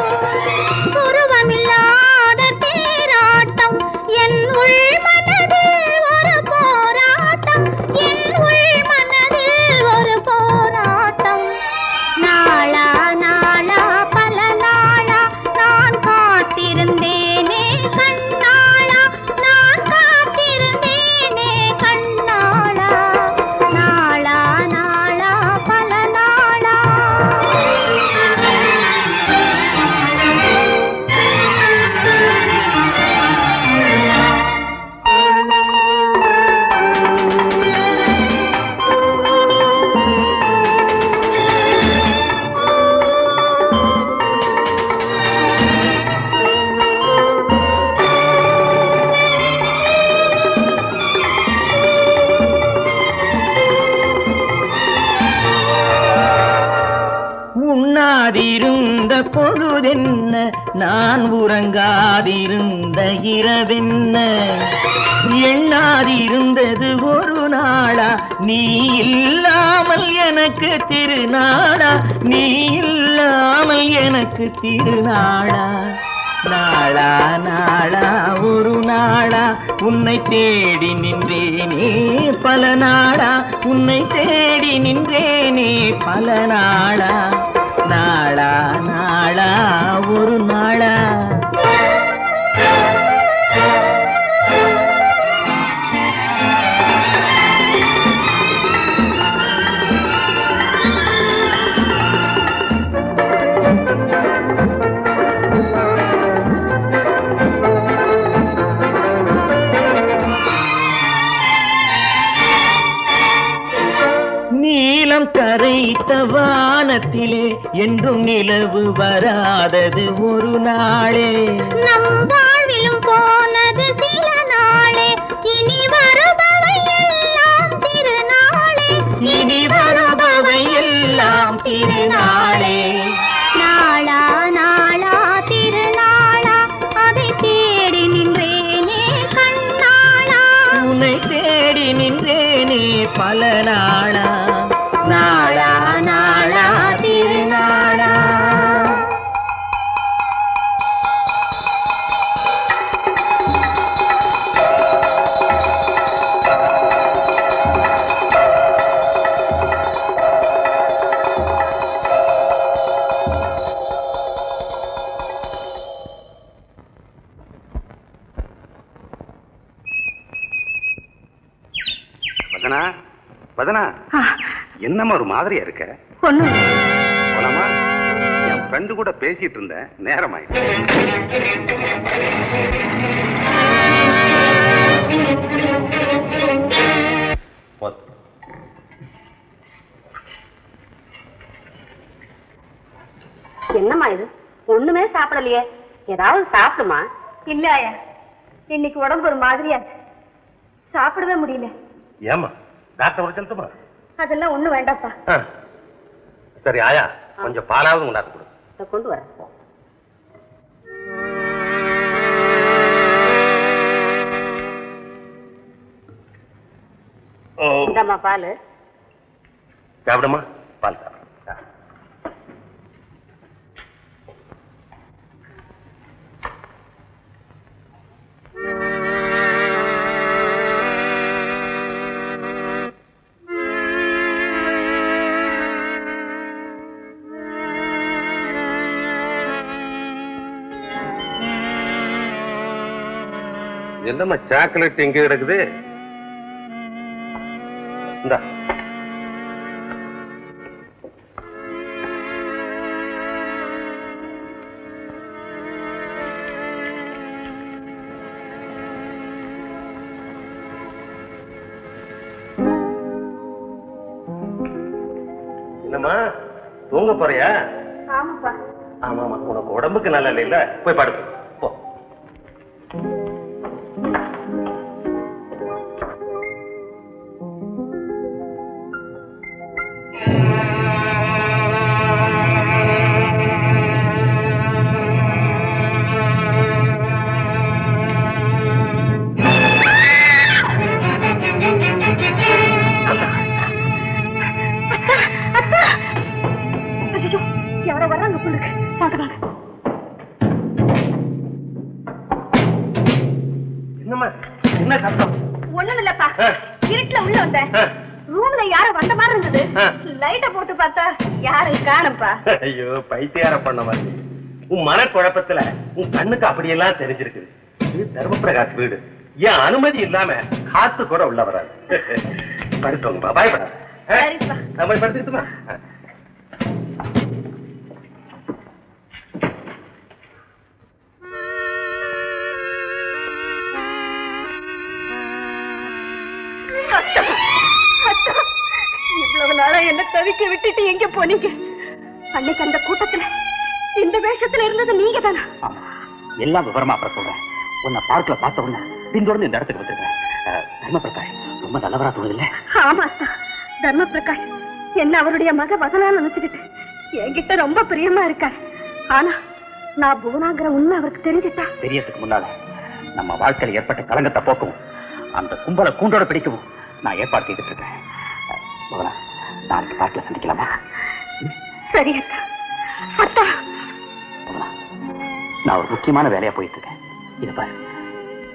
உருவமில்லாத தேராட்டம், என் உள் மனதில் ஒரு போராட்டம், என் உள் மனதில் ஒரு போராட்டம். நாளா நாளா பல நாளா நான் காத்திருந்தேனே கண்ணாளா, நான் காத்திருந்தேனே கண்ணாளா. நாளா நாளா பல நாளா. உண்ணாதிருந்த பொழுதென்ன, நான் உறங்காதிருந்த இரவென்ன. எண்ணாதிருந்தது ஒரு நாளா, நீ இல்லாமல் எனக்கு திருநாளா, நீ இல்லாமல் எனக்கு திருநாளா. நாளா நாளா ஒரு நாளா உன்னை தேடி நின்றேனே பல நாளா, உன்னை தேடி நின்றேனே பல நாளா. நாளா நாளா ஒரு நாளா. நீலம் கரைத்த வானத்திலே என்றும் நிலவு வராதது ஒரு நாளே. நம் வாழ்விலும் போனது சில நாளே, இனி வருபவை எல்லாம் திருநாளே, இனி வருபவை எல்லாம் திருநாளே. நாளா நாளா திருநாளா, அதை தேடி நின்றேனே கண்ணாளா. உன்னை தேடி நின்றேனே பல நாளா. நாளா நாளா திருநாளா. வதனா, வதனா, என்னம்மா ஒரு மாதிரியா இருக்க? ஒண்ணு போலாமா? என் ஃப்ரெண்டு கூட பேசிட்டு இருந்தேன், நேரம் ஆயிடுச்சு. என்னம்மா இது ஒண்ணுமே சாப்பிடலையே, ஏதாவது சாப்பிடுமா? இல்ல ஆயா, இன்னைக்கு உடம்பு ஒரு மாதிரியா இருக்கு. சாப்பிடவே முடியல. ஏமா டாக்டர் வர சொல்லுமா? அதெல்லாம் ஒண்ணு வேண்டாப்பா. சரி ஆயா, கொஞ்சம் பாலாவது உண்டாக்கு கொடு. கொண்டு வரேன். இந்தம்மா பால். சாப்பிடுமா, பால் சாப்பிடு. என்னம்மா சாக்லேட் எங்க கிடக்குது? இந்தா. என்னம்மா தூங்க போறியா? ஆமாப்பா. ஆமா ஆமா, உனக்கு உடம்புக்கு நல்ல இல்ல, போய் படுத்து போ. யாரோ வராங்க சொல்லுங்க, பாத்துக்காங்க. என்னம்மா என்ன சத்தம்? ஒண்ணும் இல்லப்பா, இருட்டுல உள்ள வந்தேன். ரூம்ல யாரோ வந்த மாதிரி இருந்தது. லைட்ட போட்டு பார்த்தா யாரும் காணும்பா. ஐயோ பைத்தியார பண்ண மாதிரி. உன் மனக்குழப்பத்துல உன் கண்ணுக்கு அப்படியெல்லாம் தெரிஞ்சிருக்குது. இது தர்மபிரகாஷ் வீடு. என் அனுமதி இல்லாம காத்து கூட உள்ள வராது. படுத்தோங்கம்மா, பயப்படாது. நம்ம படுத்துக்கிட்டுமா? இவ்வளவு நாளா என்ன தவிக்க விட்டுட்டு எங்க போனீங்க? அன்னைக்கு அந்த கூட்டத்துல இந்த வேஷத்துல இருந்தது நீங்க தானா? எல்லாம் விவரமா அப்புறம் சொல்றேன். உன்னை பார்க்கல பார்த்த உடனே பின்தொடர்ந்து இந்த இடத்துக்கு வந்துருக்கேன். தர்மபிரகாஷ் ரொம்ப நல்லவரா தோணுது இல்ல? ஆமா அத்தா, தர்மபிரகாஷ் என்ன அவருடைய மக வசனா நினைச்சுக்கிட்டு என்கிட்ட ரொம்ப பிரியமா இருக்காரு. ஆனா நான் புவனாங்கிற உண்மை அவருக்கு தெரிஞ்சுட்டா தெரியறதுக்கு முன்னால நம்ம வாழ்க்கையில் ஏற்பட்ட கலங்கத்தை போக்கவும் அந்த கும்பலை கூண்டோட பிடிக்கவும் நான் ஏற்பாடு செய்துட்டு இருக்கேன். புவனா, நாளைக்கு பார்க்கல சந்திக்கலாமா? சரி அத்தா. அத்தா, புவனா, நான் ஒரு முக்கியமான வேலையா போயிட்டு இருக்கேன். இதை பாரு,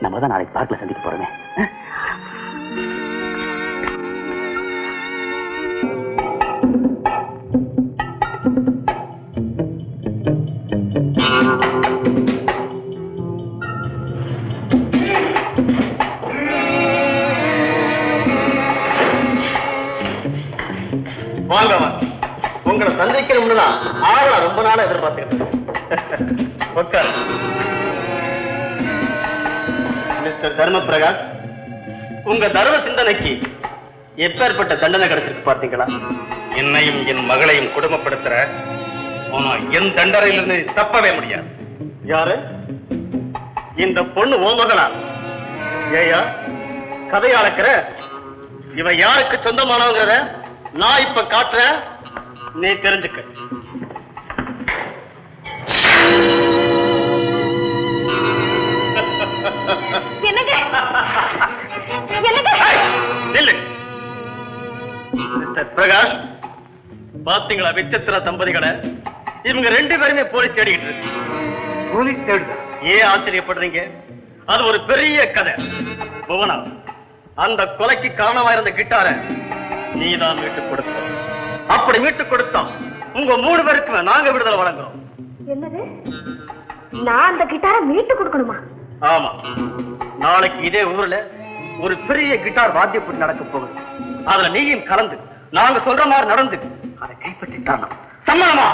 நம்ம தான் நாளைக்கு பார்க்கல சந்திக்க போறோமே. வாங்கவா, உங்களை சந்திக்கணும்னு ஆவலா ரொம்ப நாளா எதிர்பார்த்துக்கிட்டேன். மிஸ்டர் தர்மபிரகாஷ், உங்க தர்ம சிந்தனைக்கு எப்பேற்பட்ட தண்டனை கிடைச்சிருக்கு பார்த்தீங்களா? என்னையும் என் மகளையும் குடும்பப்படுத்துற என் தண்டனையிலிருந்து தப்பவே முடியாது. யாரு இந்த பொண்ணு? ஓ மகளா? ஏயா கதையை அளக்கிற? இவ யாருக்கு சொந்தமானவங்கிறத நான் இப்ப காட்டுறேன், நீ தெரிஞ்சுக்க. மிஸ்டர் பிரகாஷ், பாத்தீங்களா விசித்திர தம்பதிகளை? இவங்க ரெண்டு பேருமே போலீஸ் தேடிக்கிட்டு இருக்கு. போலீஸ் தேடுதா? ஏன் ஆச்சரியப்படுறீங்க? அது ஒரு பெரிய கதை. புவனா, அந்த கொலைக்கு காரணமா இருந்த கிட்டார நீதான் மீட்டுக் கொடுத்த. அப்படி மீட்டுக் கொடுத்தோம் உங்க 3 பேருக்கு நாங்க விடுதலை வழங்குறோம். என்னது? நான் அந்த கிட்டாரை மீட்டு கொடுக்கணுமா? ஆமா, நாளைக்கு இதே ஊர்ல ஒரு பெரிய கிட்டார் வாத்திய போட்டி நடக்க போகுது. அதுல நீயும் கலந்து நாங்க சொல்ற மாதிரி நடந்து அதை கைப்பற்றி தரணும். சம்மதமா?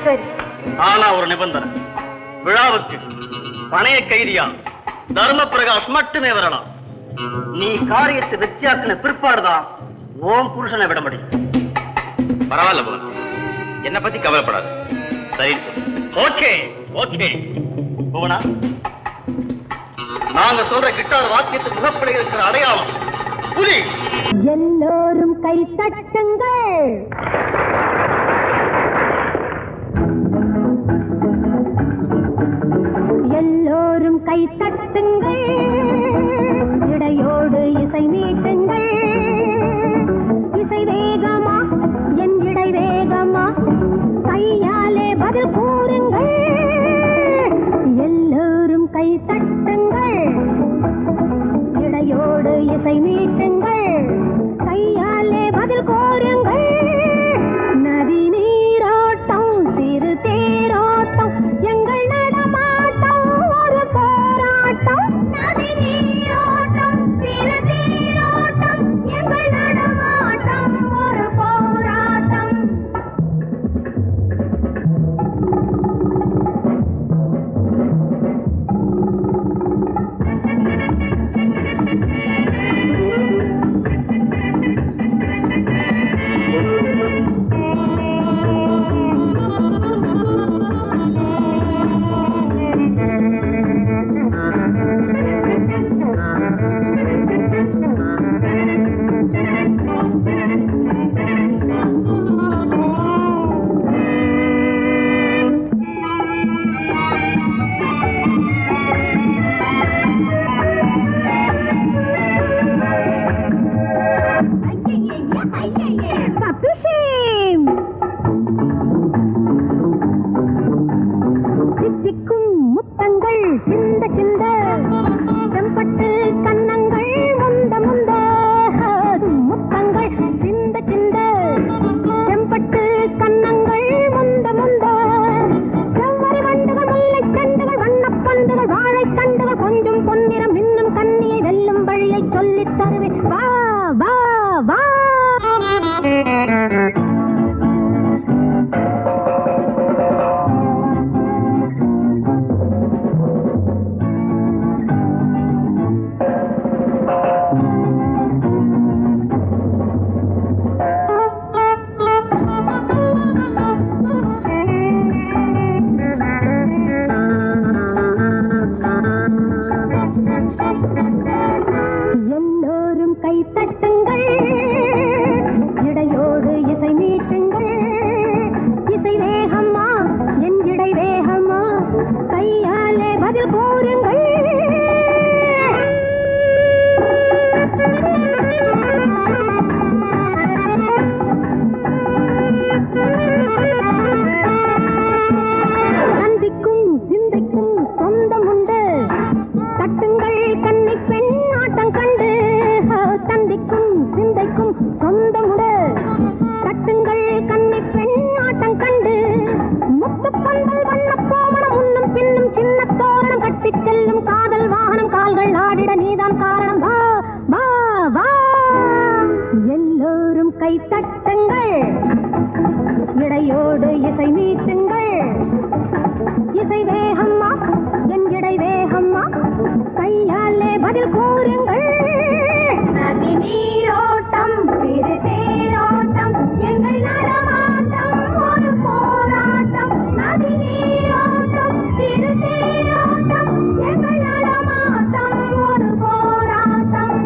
சரி. ஆனா ஒரு நிபந்தனை, விழாவுக்கு பணைய கைதியா தர்மபிரகாஷ் மட்டுமே வரலாம். நீ காரியத்தை வெற்றியாக்கின பிற்பாடுதான் ஓம் புருஷனை விட முடியும். பரவாயில்ல போல, என்ன பத்தி கவலைப்படாது. சரி, ஓகே ஓகே. புவனா, நாங்க சொல்ற கிட்டார் வாக்கியத்துக்கு முகப்படையில் இருக்கிற அடையாளம் புலி. எல்லோரும் கை தட்டுங்கள். எல்லோரும் கை தட்டுங்கள். இடையோடு இசை மீட்டுங்கள். இசை வேகமா என் இடை வேகமா, கையாலே பதில் கூறுங்கள். எல்லோரும் கை தட்டுங்கள். இடையோடு இசை மீட்டுங்கள். கையாலே பதில் கூறுங்கள். நதி நீரோட்டம் சிறு தேரோட்டம் எங்கள் நடமாட்டம். சிந்த சிந்த செம்பட்டு கன்னங்கள் முந்த முந்த முத்தங்கள் சிந்த சிந்த செம்பட்டு கன்னங்கள் முந்த முந்த செவ்வரி வண்டுகள் முல்லைச் செண்டுகள் வண்ணப்பந்துகள் வாழைத் தண்டுகள் கொஞ்சம் பொன்னிறம் இன்னும் கண்ணியை வெல்லும் வழியை சொல்லித் தருவேன் வா வா வா எல்லோரும் கை தட்டுங்கள் இடையோடு இசை மீட்டுங்கள் இசை வேகமா என் இடை வேகமா கையாலே பதில் கூறுங்கள் சந்திக்கும் சிந்தைக்கும் சொந்தம் உண்டு தட்டுங்கள் கன்னி பெண் ஆட்டம் கண்டு தந்திக்கும் சிந்தைக்கும் சொந்தம் உண்டு தட்டுங்கள் கன்னி பெண் ஆட்டம் கண்டு முத்துப்பந்தல் வண்ணப் கோவணம் முன்னும் பின்னும் சின்ன தோரணம் கட்டிச் செல்லும் காதல் வாகனம் கால்கள் ஆடிட நீதான் காரணம் வா வா வா எல்லோரும் கை தட்டுங்கள் இடையோடு இசை மீட்டுங்கள் இசை வேகம்மா என் இடை வேகம்மா கையாலே பதில் கூறுங்கள் நதி நீரோட்டம் சிறு தேரோட்டம் எங்கள் நடமாட்டம் ஒரு போராட்டம் நதி நீரோட்டம் சிறு தேரோட்டம் எங்கள் நடமாட்டம் ஒரு போராட்டம்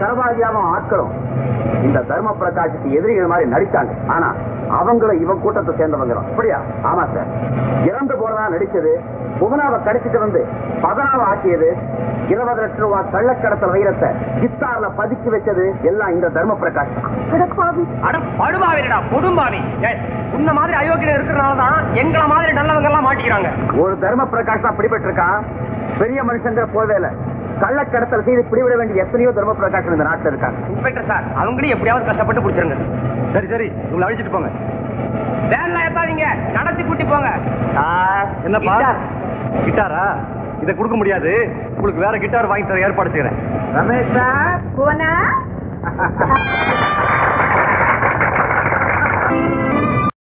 சரவாதியாவும் ஆட்களும் இந்த தர்ம பிரகாஷுக்கு எதிரிகள் மாதிரி நடிச்சாங்க. ஆனா அவங்களும் இவன் கூட்டத்தை சேர்ந்தவங்க. அப்படியா? ஆமா சார். இறந்து போறதா நடிச்சது, புவனாவை கடிச்சிட்டு வந்து பதனாவை ஆக்கியது, 20 லட்சம் ரூபாய் கள்ளக்கடத்தல் வைரத்தை கித்தார்ல பதுக்கி வச்சது எல்லாம் இந்த தர்ம பிரகாஷ். கொடும்பாவி உன்ன மாதிரி அயோக்கியம் இருக்கிறனாலதான் எங்களை மாதிரி நல்லவங்க எல்லாம் மாட்டிக்கிறாங்க. ஒரு தர்ம பிரகாஷ் தான் பிடிபட்டிருக்கான். பெரிய மனுஷங்கிற போவேல கள்ளக்கடத்தல் செய்து பிடிவிட வேண்டிய எத்தனையோ தர்ம பிரகாஷ் இந்த நாட்டில் இருக்காங்க. இன்ஸ்பெக்டர் சார், அவங்களையும் எப்படியாவது கஷ்டப்பட்டு பிடிச்சிருங்க. சரி சரி, உங்களை அழிச்சிட்டு போங்க. வேன்ல ஏத்தாதீங்க, நடத்தி கூட்டி போங்க. என்னப்பா கிட்டாரா? இதை கொடுக்க முடியாது. உங்களுக்கு வேற கிட்டார் வாங்கி தர ஏற்பாடு செய்யறேன். ரமேஷ் சார், புவனா